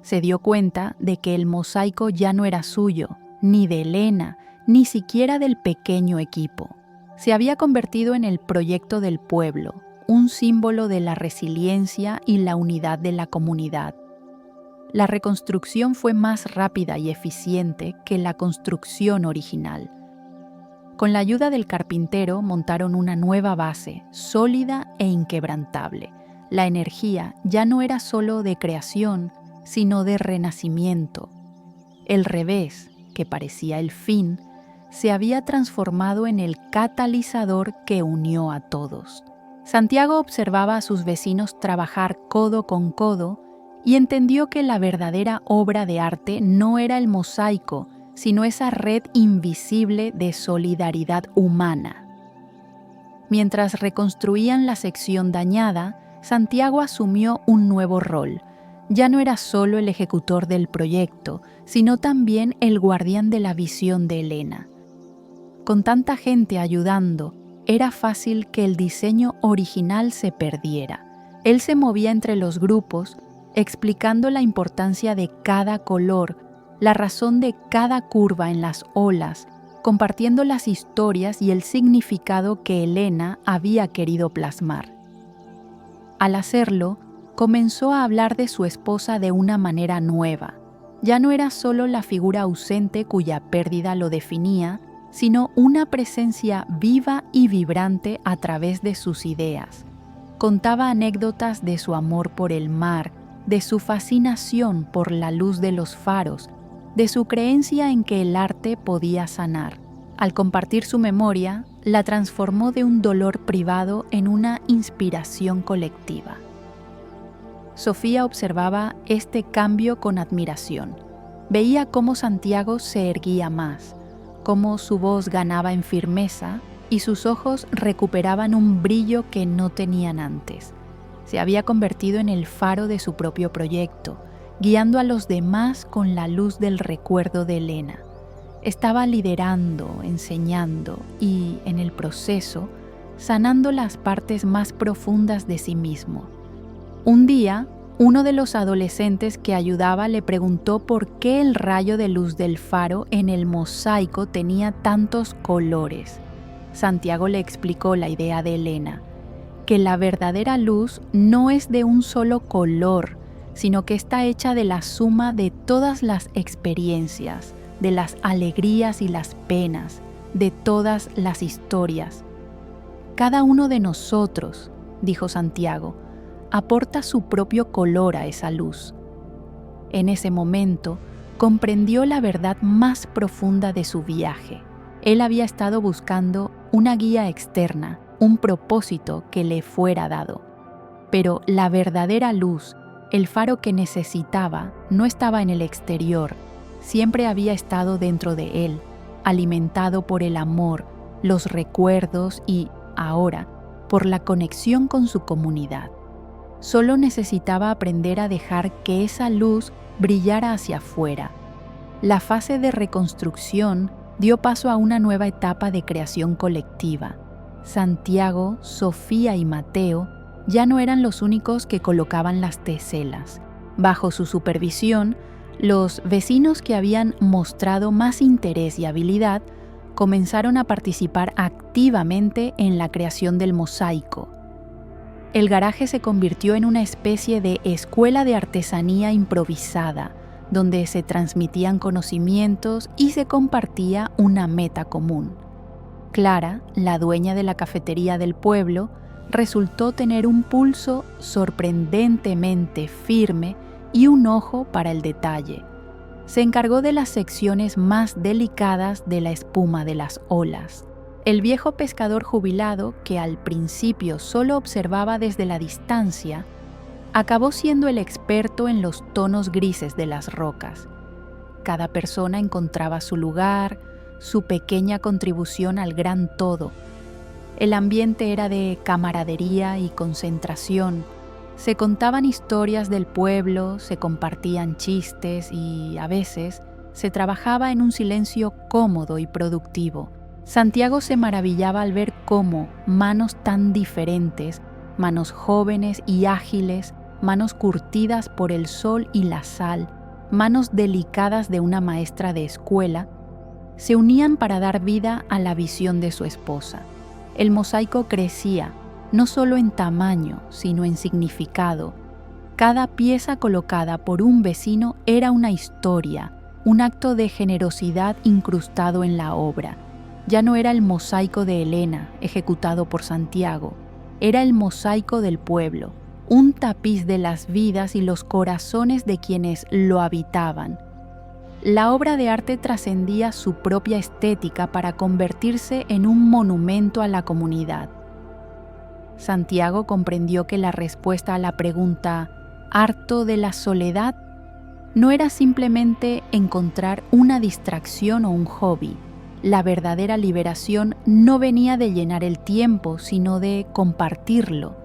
Se dio cuenta de que el mosaico ya no era suyo, ni de Elena, ni siquiera del pequeño equipo. Se había convertido en el proyecto del pueblo, un símbolo de la resiliencia y la unidad de la comunidad. La reconstrucción fue más rápida y eficiente que la construcción original. Con la ayuda del carpintero montaron una nueva base, sólida e inquebrantable. La energía ya no era solo de creación, sino de renacimiento. El revés, que parecía el fin, se había transformado en el catalizador que unió a todos. Santiago observaba a sus vecinos trabajar codo con codo y entendió que la verdadera obra de arte no era el mosaico, sino esa red invisible de solidaridad humana. Mientras reconstruían la sección dañada, Santiago asumió un nuevo rol. Ya no era solo el ejecutor del proyecto, sino también el guardián de la visión de Elena. Con tanta gente ayudando, era fácil que el diseño original se perdiera. Él se movía entre los grupos, explicando la importancia de cada color, la razón de cada curva en las olas, compartiendo las historias y el significado que Elena había querido plasmar. Al hacerlo, comenzó a hablar de su esposa de una manera nueva. Ya no era solo la figura ausente cuya pérdida lo definía, sino una presencia viva y vibrante a través de sus ideas. Contaba anécdotas de su amor por el mar, de su fascinación por la luz de los faros, de su creencia en que el arte podía sanar. Al compartir su memoria, la transformó de un dolor privado en una inspiración colectiva. Sofía observaba este cambio con admiración. Veía cómo Santiago se erguía más, cómo su voz ganaba en firmeza y sus ojos recuperaban un brillo que no tenían antes. Se había convertido en el faro de su propio proyecto, guiando a los demás con la luz del recuerdo de Elena. Estaba liderando, enseñando y, en el proceso, sanando las partes más profundas de sí mismo. Un día, uno de los adolescentes que ayudaba le preguntó por qué el rayo de luz del faro en el mosaico tenía tantos colores. Santiago le explicó la idea de Elena, que la verdadera luz no es de un solo color, sino que está hecha de la suma de todas las experiencias, de las alegrías y las penas, de todas las historias. Cada uno de nosotros, dijo Santiago, aporta su propio color a esa luz. En ese momento, comprendió la verdad más profunda de su viaje. Él había estado buscando una guía externa, un propósito que le fuera dado. Pero la verdadera luz, el faro que necesitaba, no estaba en el exterior, siempre había estado dentro de él, alimentado por el amor, los recuerdos y, ahora, por la conexión con su comunidad. Solo necesitaba aprender a dejar que esa luz brillara hacia afuera. La fase de reconstrucción dio paso a una nueva etapa de creación colectiva. Santiago, Sofía y Mateo ya no eran los únicos que colocaban las teselas. Bajo su supervisión, los vecinos que habían mostrado más interés y habilidad comenzaron a participar activamente en la creación del mosaico. El garaje se convirtió en una especie de escuela de artesanía improvisada, donde se transmitían conocimientos y se compartía una meta común. Clara, la dueña de la cafetería del pueblo, resultó tener un pulso sorprendentemente firme y un ojo para el detalle. Se encargó de las secciones más delicadas de la espuma de las olas. El viejo pescador jubilado, que al principio solo observaba desde la distancia, acabó siendo el experto en los tonos grises de las rocas. Cada persona encontraba su lugar, su pequeña contribución al gran todo. El ambiente era de camaradería y concentración. Se contaban historias del pueblo, se compartían chistes y, a veces, se trabajaba en un silencio cómodo y productivo. Santiago se maravillaba al ver cómo manos tan diferentes, manos jóvenes y ágiles, manos curtidas por el sol y la sal, manos delicadas de una maestra de escuela, se unían para dar vida a la visión de su esposa. El mosaico crecía, no solo en tamaño, sino en significado. Cada pieza colocada por un vecino era una historia, un acto de generosidad incrustado en la obra. Ya no era el mosaico de Elena, ejecutado por Santiago, era el mosaico del pueblo, un tapiz de las vidas y los corazones de quienes lo habitaban. La obra de arte trascendía su propia estética para convertirse en un monumento a la comunidad. Santiago comprendió que la respuesta a la pregunta harto de la soledad, no era simplemente encontrar una distracción o un hobby. La verdadera liberación no venía de llenar el tiempo, sino de compartirlo.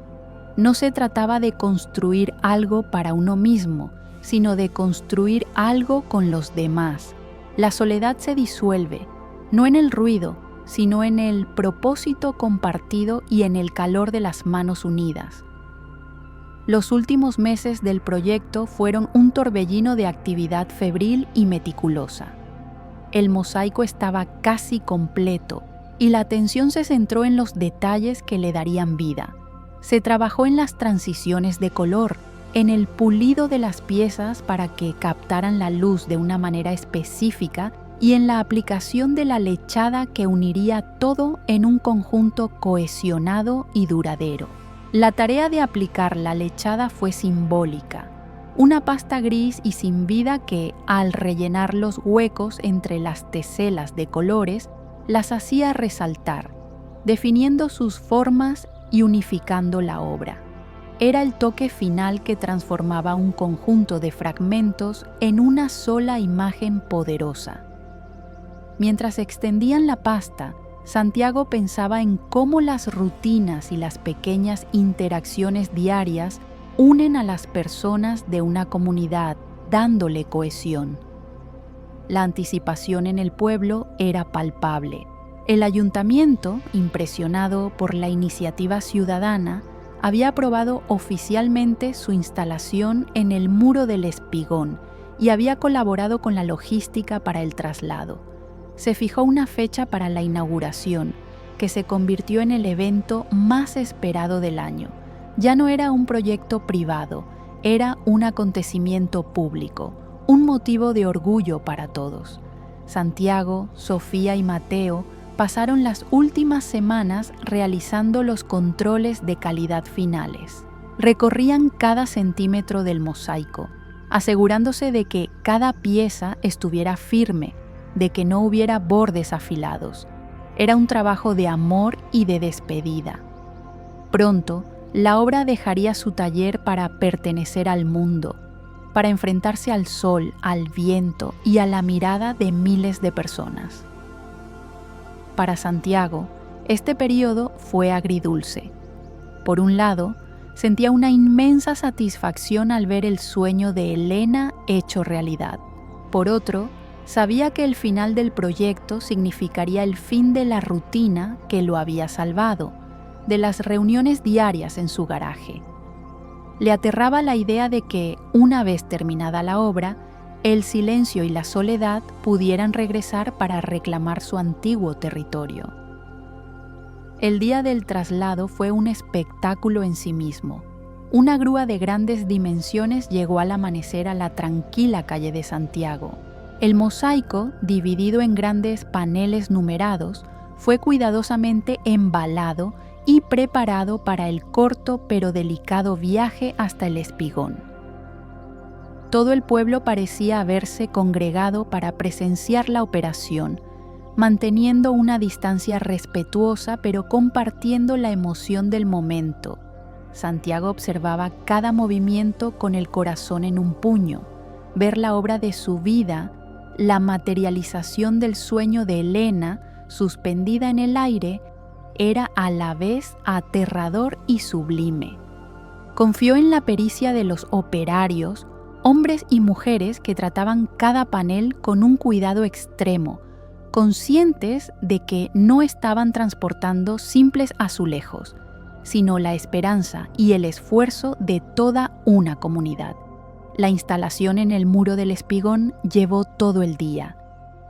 No se trataba de construir algo para uno mismo, sino de construir algo con los demás. La soledad se disuelve, no en el ruido, sino en el propósito compartido y en el calor de las manos unidas. Los últimos meses del proyecto fueron un torbellino de actividad febril y meticulosa. El mosaico estaba casi completo y la atención se centró en los detalles que le darían vida. Se trabajó en las transiciones de color, en el pulido de las piezas para que captaran la luz de una manera específica y en la aplicación de la lechada que uniría todo en un conjunto cohesionado y duradero. La tarea de aplicar la lechada fue simbólica, una pasta gris y sin vida que, al rellenar los huecos entre las teselas de colores, las hacía resaltar, definiendo sus formas y unificando la obra. Era el toque final que transformaba un conjunto de fragmentos en una sola imagen poderosa. Mientras extendían la pasta, Santiago pensaba en cómo las rutinas y las pequeñas interacciones diarias unen a las personas de una comunidad, dándole cohesión. La anticipación en el pueblo era palpable. El ayuntamiento, impresionado por la iniciativa ciudadana, había aprobado oficialmente su instalación en el Muro del Espigón y había colaborado con la logística para el traslado. Se fijó una fecha para la inauguración, que se convirtió en el evento más esperado del año. Ya no era un proyecto privado, era un acontecimiento público, un motivo de orgullo para todos. Santiago, Sofía y Mateo pasaron las últimas semanas realizando los controles de calidad finales. Recorrían cada centímetro del mosaico, asegurándose de que cada pieza estuviera firme, de que no hubiera bordes afilados. Era un trabajo de amor y de despedida. Pronto, la obra dejaría su taller para pertenecer al mundo, para enfrentarse al sol, al viento y a la mirada de miles de personas. Para Santiago, este periodo fue agridulce. Por un lado, sentía una inmensa satisfacción al ver el sueño de Elena hecho realidad. Por otro, sabía que el final del proyecto significaría el fin de la rutina que lo había salvado, de las reuniones diarias en su garaje. Le aterraba la idea de que, una vez terminada la obra, el silencio y la soledad pudieran regresar para reclamar su antiguo territorio. El día del traslado fue un espectáculo en sí mismo. Una grúa de grandes dimensiones llegó al amanecer a la tranquila calle de Santiago. El mosaico, dividido en grandes paneles numerados, fue cuidadosamente embalado y preparado para el corto pero delicado viaje hasta el Espigón. Todo el pueblo parecía haberse congregado para presenciar la operación, manteniendo una distancia respetuosa pero compartiendo la emoción del momento. Santiago observaba cada movimiento con el corazón en un puño. Ver la obra de su vida, la materialización del sueño de Elena, suspendida en el aire, era a la vez aterrador y sublime. Confió en la pericia de los operarios, hombres y mujeres que trataban cada panel con un cuidado extremo, conscientes de que no estaban transportando simples azulejos, sino la esperanza y el esfuerzo de toda una comunidad. La instalación en el Muro del Espigón llevó todo el día.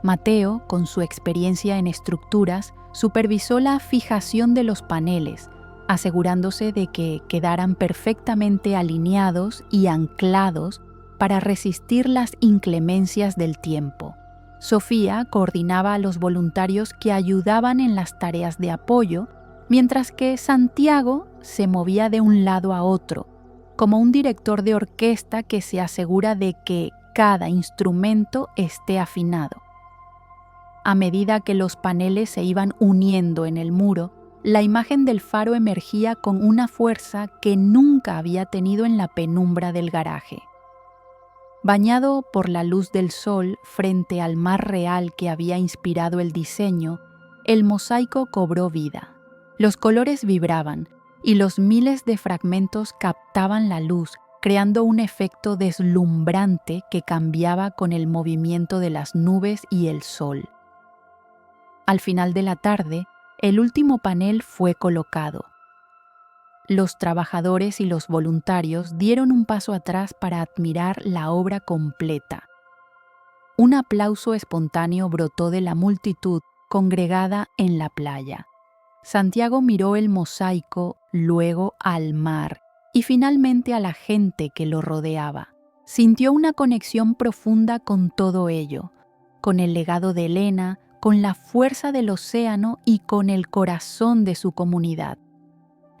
Mateo, con su experiencia en estructuras, supervisó la fijación de los paneles, asegurándose de que quedaran perfectamente alineados y anclados para resistir las inclemencias del tiempo. Sofía coordinaba a los voluntarios que ayudaban en las tareas de apoyo, mientras que Santiago se movía de un lado a otro, como un director de orquesta que se asegura de que cada instrumento esté afinado. A medida que los paneles se iban uniendo en el muro, La imagen del faro emergía con una fuerza que nunca había tenido en la penumbra del garaje. Bañado por la luz del sol frente al mar real que había inspirado el diseño, el mosaico cobró vida. Los colores vibraban y los miles de fragmentos captaban la luz, creando un efecto deslumbrante que cambiaba con el movimiento de las nubes y el sol. Al final de la tarde, el último panel fue colocado. Los trabajadores y los voluntarios dieron un paso atrás para admirar la obra completa. Un aplauso espontáneo brotó de la multitud congregada en la playa. Santiago miró el mosaico, luego al mar y finalmente a la gente que lo rodeaba. Sintió una conexión profunda con todo ello, con el legado de Elena, con la fuerza del océano y con el corazón de su comunidad.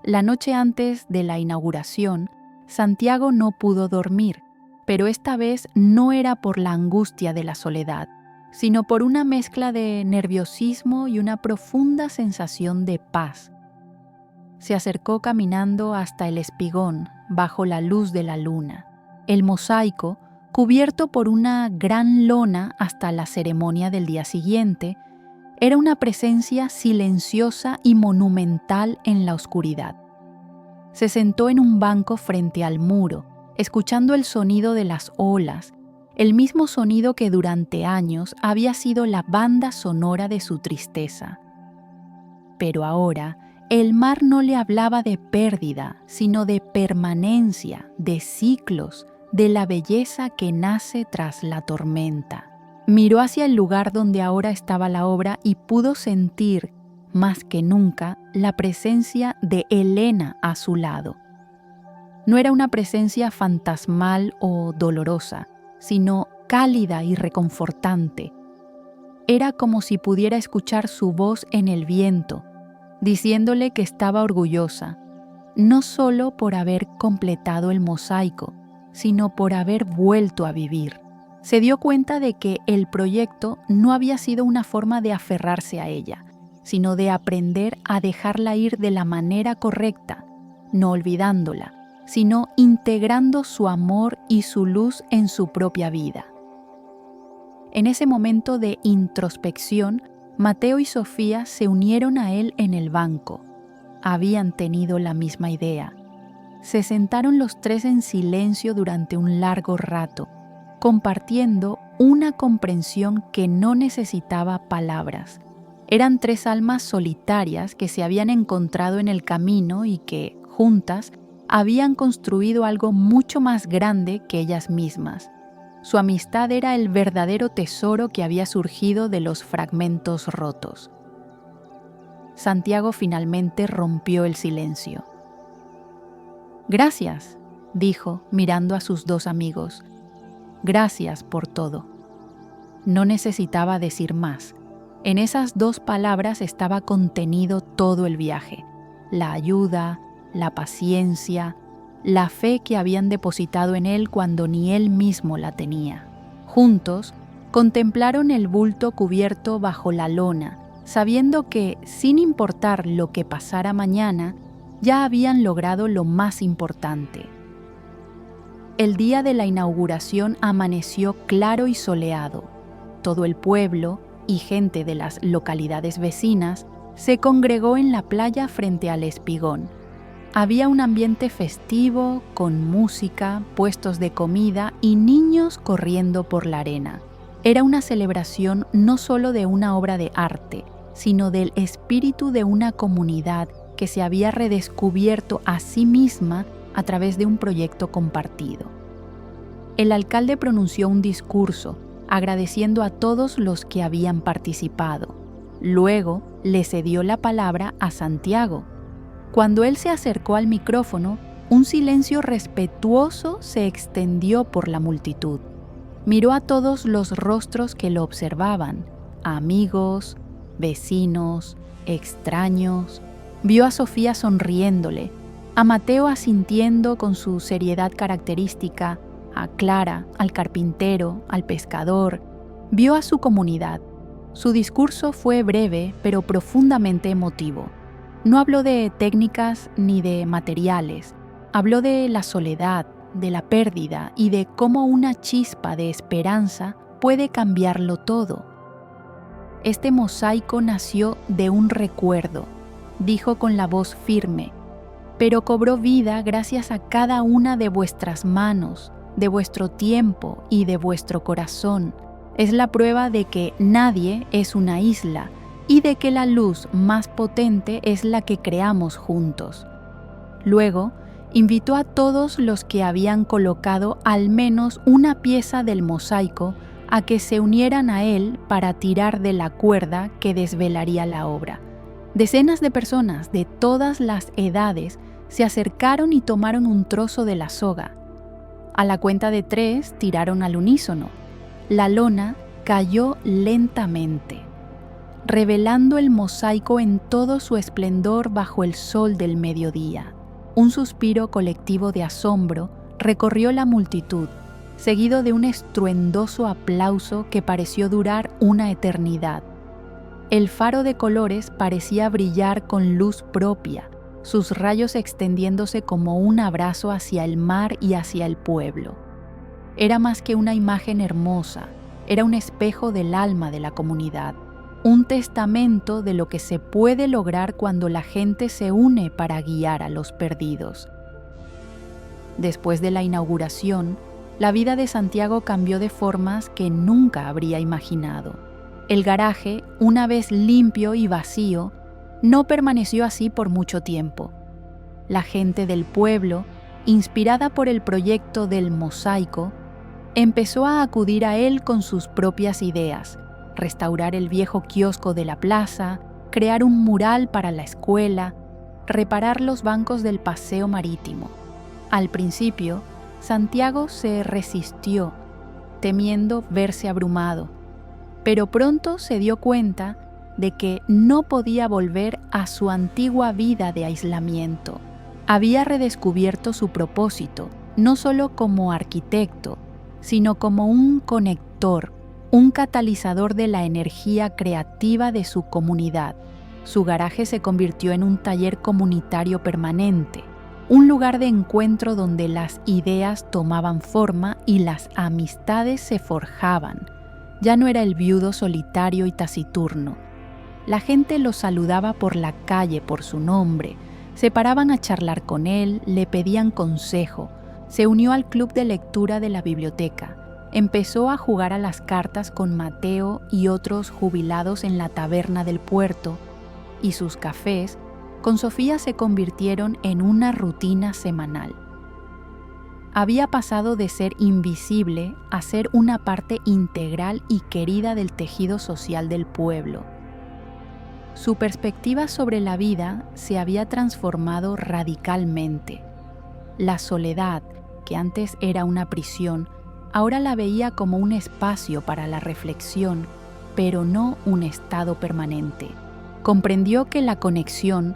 La noche antes de la inauguración, Santiago no pudo dormir, pero esta vez no era por la angustia de la soledad, sino por una mezcla de nerviosismo y una profunda sensación de paz. Se acercó caminando hasta el espigón, bajo la luz de la luna. El mosaico, cubierto por una gran lona hasta la ceremonia del día siguiente, era una presencia silenciosa y monumental en la oscuridad. Se sentó en un banco frente al muro, escuchando el sonido de las olas, el mismo sonido que durante años había sido la banda sonora de su tristeza. Pero ahora, el mar no le hablaba de pérdida, sino de permanencia, de ciclos, de la belleza que nace tras la tormenta. Miró hacia el lugar donde ahora estaba la obra y pudo sentir, más que nunca, la presencia de Elena a su lado. No era una presencia fantasmal o dolorosa, sino cálida y reconfortante. Era como si pudiera escuchar su voz en el viento, diciéndole que estaba orgullosa, no solo por haber completado el mosaico, sino por haber vuelto a vivir. Se dio cuenta de que el proyecto no había sido una forma de aferrarse a ella, sino de aprender a dejarla ir de la manera correcta, no olvidándola, sino integrando su amor y su luz en su propia vida. En ese momento de introspección, Mateo y Sofía se unieron a él en el banco. Habían tenido la misma idea. Se sentaron los tres en silencio durante un largo rato, compartiendo una comprensión que no necesitaba palabras. Eran tres almas solitarias que se habían encontrado en el camino y que, juntas, habían construido algo mucho más grande que ellas mismas. Su amistad era el verdadero tesoro que había surgido de los fragmentos rotos. Santiago finalmente rompió el silencio. «Gracias», dijo, mirando a sus dos amigos. «Gracias por todo». No necesitaba decir más. En esas dos palabras estaba contenido todo el viaje: la ayuda, la paciencia, la fe que habían depositado en él cuando ni él mismo la tenía. Juntos, contemplaron el bulto cubierto bajo la lona, sabiendo que, sin importar lo que pasara mañana, ya habían logrado lo más importante. El día de la inauguración amaneció claro y soleado. Todo el pueblo y gente de las localidades vecinas se congregó en la playa frente al espigón. Había un ambiente festivo, con música, puestos de comida y niños corriendo por la arena. Era una celebración no solo de una obra de arte, sino del espíritu de una comunidad que se había redescubierto a sí misma a través de un proyecto compartido. El alcalde pronunció un discurso, agradeciendo a todos los que habían participado. Luego le cedió la palabra a Santiago. Cuando él se acercó al micrófono, un silencio respetuoso se extendió por la multitud. Miró a todos los rostros que lo observaban, amigos, vecinos, extraños. Vio a Sofía sonriéndole, a Mateo asintiendo con su seriedad característica, a Clara, al carpintero, al pescador. Vio a su comunidad. Su discurso fue breve, pero profundamente emotivo. No habló de técnicas ni de materiales, habló de la soledad, de la pérdida y de cómo una chispa de esperanza puede cambiarlo todo. Este mosaico nació de un recuerdo, dijo con la voz firme, pero cobró vida gracias a cada una de vuestras manos, de vuestro tiempo y de vuestro corazón. Es la prueba de que nadie es una isla y de que la luz más potente es la que creamos juntos. Luego, invitó a todos los que habían colocado al menos una pieza del mosaico a que se unieran a él para tirar de la cuerda que desvelaría la obra. Decenas de personas de todas las edades se acercaron y tomaron un trozo de la soga. A la cuenta de 3 tiraron al unísono. La lona cayó lentamente, revelando el mosaico en todo su esplendor bajo el sol del mediodía. Un suspiro colectivo de asombro recorrió la multitud, seguido de un estruendoso aplauso que pareció durar una eternidad. El faro de colores parecía brillar con luz propia, sus rayos extendiéndose como un abrazo hacia el mar y hacia el pueblo. Era más que una imagen hermosa, era un espejo del alma de la comunidad, un testamento de lo que se puede lograr cuando la gente se une para guiar a los perdidos. Después de la inauguración, la vida de Santiago cambió de formas que nunca habría imaginado. El garaje, una vez limpio y vacío, no permaneció así por mucho tiempo. La gente del pueblo, inspirada por el proyecto del mosaico, empezó a acudir a él con sus propias ideas: restaurar el viejo kiosco de la plaza, crear un mural para la escuela, reparar los bancos del paseo marítimo. Al principio, Santiago se resistió, temiendo verse abrumado, pero pronto se dio cuenta de que no podía volver a su antigua vida de aislamiento. Había redescubierto su propósito, no solo como arquitecto, sino como un conector, un catalizador de la energía creativa de su comunidad. Su garaje se convirtió en un taller comunitario permanente, un lugar de encuentro donde las ideas tomaban forma y las amistades se forjaban. Ya no era el viudo solitario y taciturno. La gente lo saludaba por la calle por su nombre, se paraban a charlar con él, le pedían consejo, se unió al club de lectura de la biblioteca, empezó a jugar a las cartas con Mateo y otros jubilados en la taberna del puerto, y sus cafés con Sofía se convirtieron en una rutina semanal. Había pasado de ser invisible a ser una parte integral y querida del tejido social del pueblo. Su perspectiva sobre la vida se había transformado radicalmente. La soledad, que antes era una prisión, ahora la veía como un espacio para la reflexión, pero no un estado permanente. Comprendió que la conexión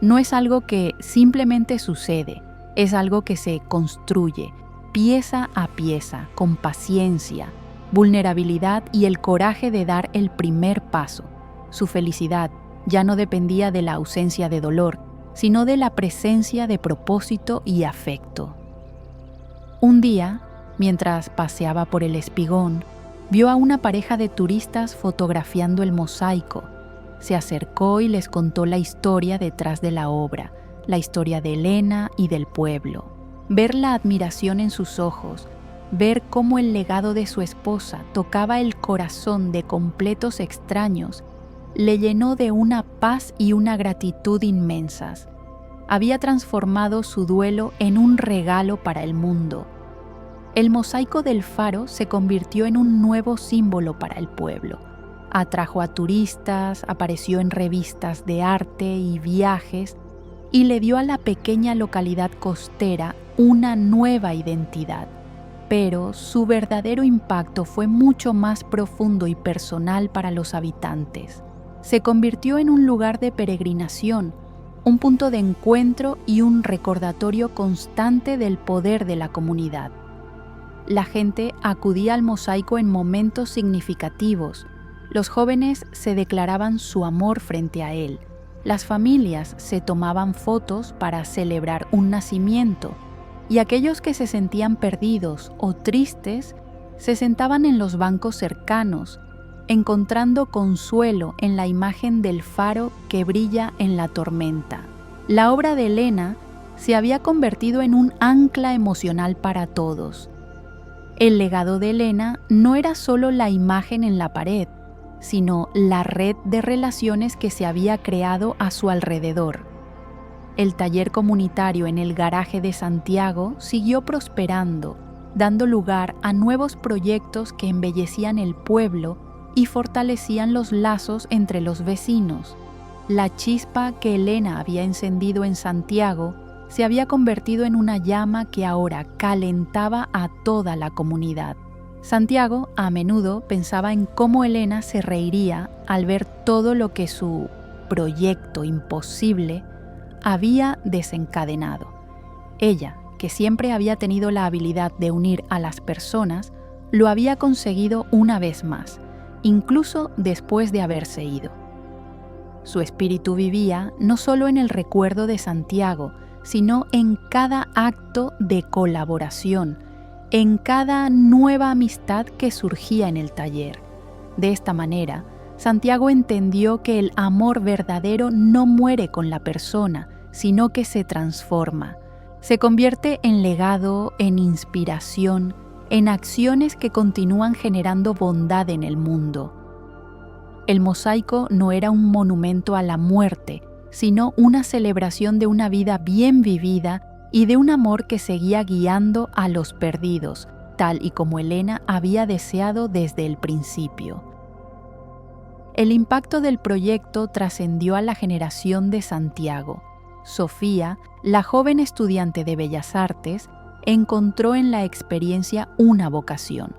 no es algo que simplemente sucede, es algo que se construye, pieza a pieza, con paciencia, vulnerabilidad y el coraje de dar el primer paso. Su felicidad ya no dependía de la ausencia de dolor, sino de la presencia de propósito y afecto. Un día, mientras paseaba por el espigón, vio a una pareja de turistas fotografiando el mosaico. Se acercó y les contó la historia detrás de la obra, la historia de Elena y del pueblo. Ver la admiración en sus ojos, ver cómo el legado de su esposa tocaba el corazón de completos extraños, le llenó de una paz y una gratitud inmensas. Había transformado su duelo en un regalo para el mundo. El mosaico del faro se convirtió en un nuevo símbolo para el pueblo. Atrajo a turistas, apareció en revistas de arte y viajes y le dio a la pequeña localidad costera una nueva identidad. Pero su verdadero impacto fue mucho más profundo y personal para los habitantes. Se convirtió en un lugar de peregrinación, un punto de encuentro y un recordatorio constante del poder de la comunidad. La gente acudía al mosaico en momentos significativos. Los jóvenes se declaraban su amor frente a él. las familias se tomaban fotos para celebrar un nacimiento y aquellos que se sentían perdidos o tristes se sentaban en los bancos cercanos, encontrando consuelo en la imagen del faro que brilla en la tormenta. La obra de Elena se había convertido en un ancla emocional para todos. El legado de Elena no era solo la imagen en la pared, sino la red de relaciones que se había creado a su alrededor. El taller comunitario en el garaje de Santiago siguió prosperando, dando lugar a nuevos proyectos que embellecían el pueblo y fortalecían los lazos entre los vecinos. La chispa que Elena había encendido en Santiago se había convertido en una llama que ahora calentaba a toda la comunidad. Santiago a menudo pensaba en cómo Elena se reiría al ver todo lo que su proyecto imposible había desencadenado. Ella, que siempre había tenido la habilidad de unir a las personas, lo había conseguido una vez más, incluso después de haberse ido. Su espíritu vivía no solo en el recuerdo de Santiago, sino en cada acto de colaboración, en cada nueva amistad que surgía en el taller. De esta manera, Santiago entendió que el amor verdadero no muere con la persona, sino que se transforma. Se convierte en legado, en inspiración, en acciones que continúan generando bondad en el mundo. El mosaico no era un monumento a la muerte, sino una celebración de una vida bien vivida y de un amor que seguía guiando a los perdidos, tal y como Elena había deseado desde el principio. El impacto del proyecto trascendió a la generación de Santiago. Sofía, la joven estudiante de Bellas Artes, encontró en la experiencia una vocación.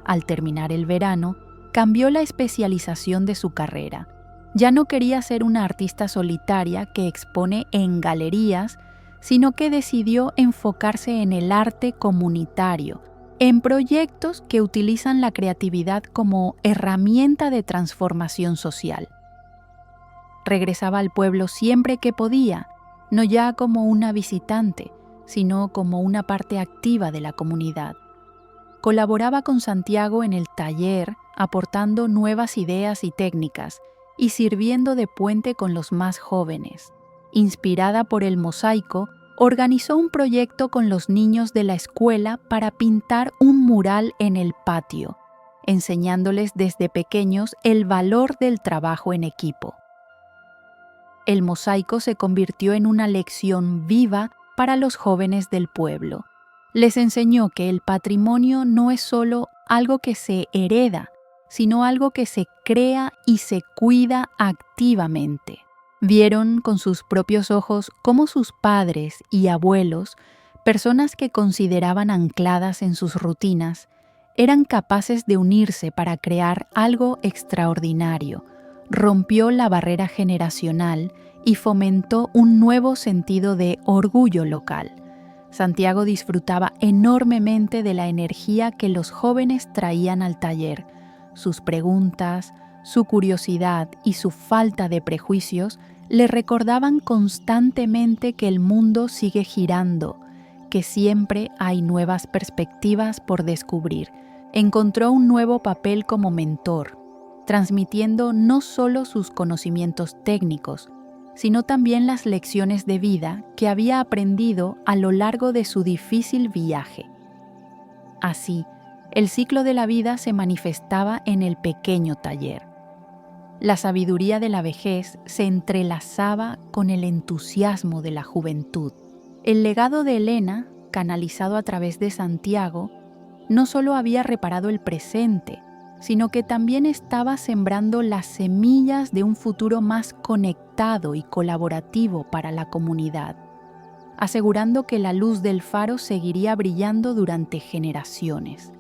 Al terminar el verano, cambió la especialización de su carrera. Ya no quería ser una artista solitaria que expone en galerías, sino que decidió enfocarse en el arte comunitario, en proyectos que utilizan la creatividad como herramienta de transformación social. Regresaba al pueblo siempre que podía, no ya como una visitante, sino como una parte activa de la comunidad. Colaboraba con Santiago en el taller, aportando nuevas ideas y técnicas, y sirviendo de puente con los más jóvenes. Inspirada por el mosaico, organizó un proyecto con los niños de la escuela para pintar un mural en el patio, enseñándoles desde pequeños el valor del trabajo en equipo. El mosaico se convirtió en una lección viva para los jóvenes del pueblo. Les enseñó que el patrimonio no es solo algo que se hereda, sino algo que se crea y se cuida activamente. Vieron con sus propios ojos cómo sus padres y abuelos, personas que consideraban ancladas en sus rutinas, eran capaces de unirse para crear algo extraordinario. Rompió la barrera generacional y fomentó un nuevo sentido de orgullo local. Santiago disfrutaba enormemente de la energía que los jóvenes traían al taller. Sus preguntas, su curiosidad y su falta de prejuicios le recordaban constantemente que el mundo sigue girando, que siempre hay nuevas perspectivas por descubrir. Encontró un nuevo papel como mentor, transmitiendo no solo sus conocimientos técnicos, sino también las lecciones de vida que había aprendido a lo largo de su difícil viaje. Así, el ciclo de la vida se manifestaba en el pequeño taller. La sabiduría de la vejez se entrelazaba con el entusiasmo de la juventud. El legado de Elena, canalizado a través de Santiago, no solo había reparado el presente, sino que también estaba sembrando las semillas de un futuro más conectado y colaborativo para la comunidad, asegurando que la luz del faro seguiría brillando durante generaciones.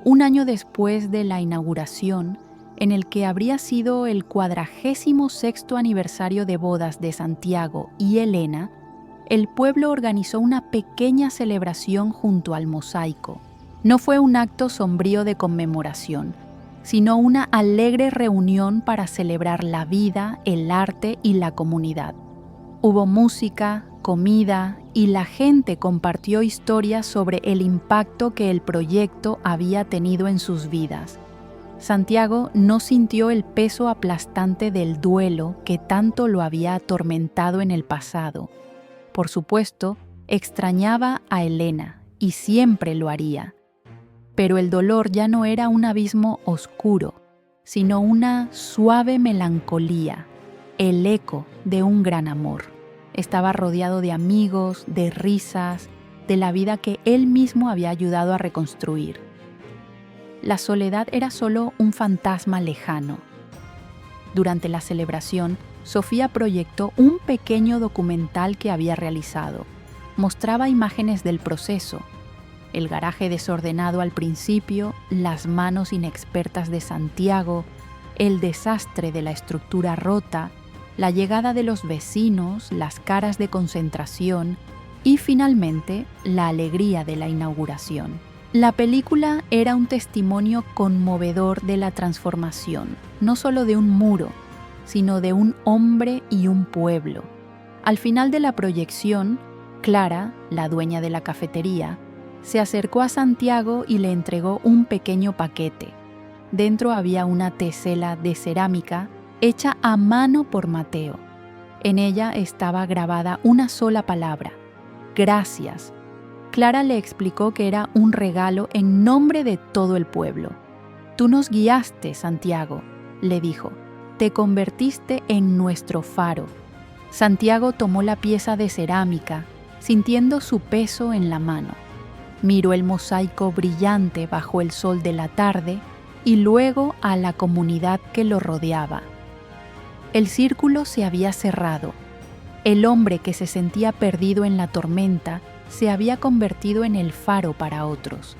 Un año después de la inauguración, en el que habría sido el 46º aniversario de bodas de Santiago y Elena, el pueblo organizó una pequeña celebración junto al mosaico. No fue un acto sombrío de conmemoración, sino una alegre reunión para celebrar la vida, el arte y la comunidad. Hubo música, comida y la gente compartió historias sobre el impacto que el proyecto había tenido en sus vidas. Santiago no sintió el peso aplastante del duelo que tanto lo había atormentado en el pasado. Por supuesto, extrañaba a Elena y siempre lo haría. Pero el dolor ya no era un abismo oscuro, sino una suave melancolía, el eco de un gran amor. Estaba rodeado de amigos, de risas, de la vida que él mismo había ayudado a reconstruir. La soledad era solo un fantasma lejano. Durante la celebración, Sofía proyectó un pequeño documental que había realizado. Mostraba imágenes del proceso: el garaje desordenado al principio, las manos inexpertas de Santiago, el desastre de la estructura rota, la llegada de los vecinos, las caras de concentración y finalmente la alegría de la inauguración. La película era un testimonio conmovedor de la transformación, no solo de un muro, sino de un hombre y un pueblo. Al final de la proyección, Clara, la dueña de la cafetería, se acercó a Santiago y le entregó un pequeño paquete. Dentro había una tesela de cerámica hecha a mano por Mateo. En ella estaba grabada una sola palabra: gracias. Clara le explicó que era un regalo en nombre de todo el pueblo. «Tú nos guiaste, Santiago», le dijo. «Te convertiste en nuestro faro». Santiago tomó la pieza de cerámica, sintiendo su peso en la mano. Miró el mosaico brillante bajo el sol de la tarde y luego a la comunidad que lo rodeaba. El círculo se había cerrado. El hombre que se sentía perdido en la tormenta se había convertido en el faro para otros.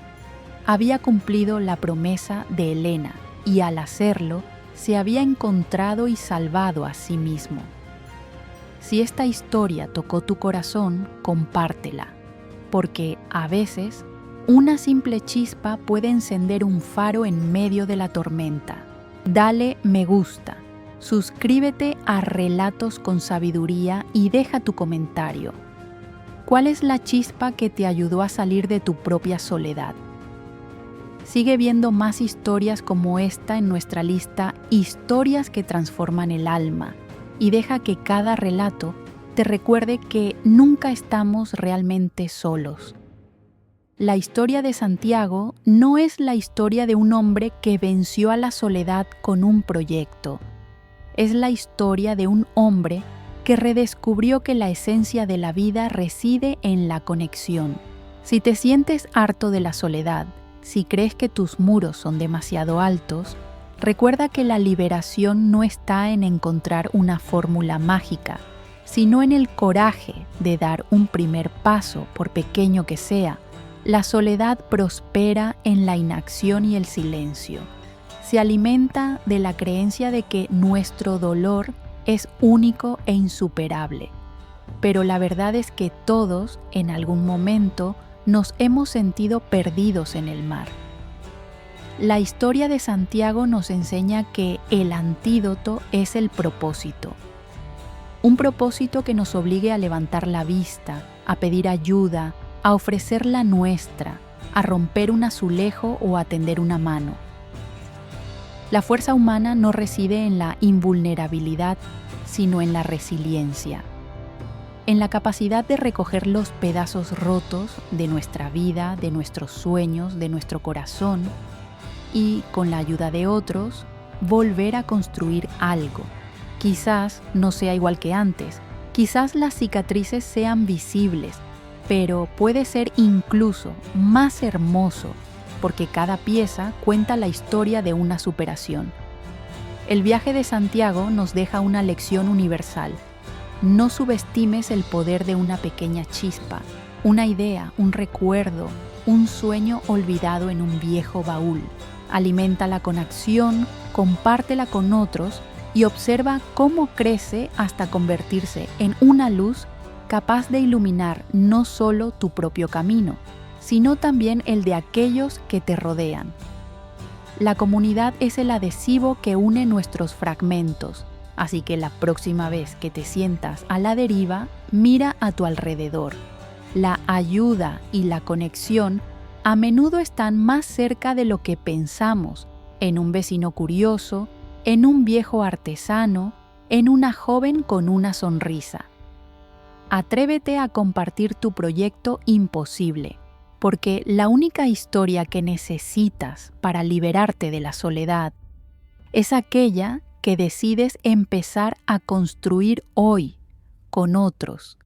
Había cumplido la promesa de Elena y al hacerlo se había encontrado y salvado a sí mismo. Si esta historia tocó tu corazón, compártela, porque a veces una simple chispa puede encender un faro en medio de la tormenta. Dale me gusta, suscríbete a Relatos con Sabiduría y deja tu comentario. ¿Cuál es la chispa que te ayudó a salir de tu propia soledad? Sigue viendo más historias como esta en nuestra lista Historias que transforman el alma y deja que cada relato te recuerde que nunca estamos realmente solos. La historia de Santiago no es la historia de un hombre que venció a la soledad con un proyecto. Es la historia de un hombre que redescubrió que la esencia de la vida reside en la conexión. Si te sientes harto de la soledad, si crees que tus muros son demasiado altos, recuerda que la liberación no está en encontrar una fórmula mágica, sino en el coraje de dar un primer paso, por pequeño que sea. La soledad prospera en la inacción y el silencio. Se alimenta de la creencia de que nuestro dolor es único e insuperable. Pero la verdad es que todos, en algún momento, nos hemos sentido perdidos en el mar. La historia de Santiago nos enseña que el antídoto es el propósito. Un propósito que nos obligue a levantar la vista, a pedir ayuda, a ofrecer la nuestra, a romper un azulejo o a tender una mano. La fuerza humana no reside en la invulnerabilidad, sino en la resiliencia, en la capacidad de recoger los pedazos rotos de nuestra vida, de nuestros sueños, de nuestro corazón y, con la ayuda de otros, volver a construir algo. Quizás no sea igual que antes, quizás las cicatrices sean visibles, pero puede ser incluso más hermoso porque cada pieza cuenta la historia de una superación. El viaje de Santiago nos deja una lección universal. No subestimes el poder de una pequeña chispa, una idea, un recuerdo, un sueño olvidado en un viejo baúl. Aliméntala con acción, compártela con otros y observa cómo crece hasta convertirse en una luz capaz de iluminar no solo tu propio camino, sino también el de aquellos que te rodean. La comunidad es el adhesivo que une nuestros fragmentos, así que la próxima vez que te sientas a la deriva, mira a tu alrededor. La ayuda y la conexión a menudo están más cerca de lo que pensamos, en un vecino curioso, en un viejo artesano, en una joven con una sonrisa. Atrévete a compartir tu proyecto imposible, porque la única historia que necesitas para liberarte de la soledad es aquella que decides empezar a construir hoy con otros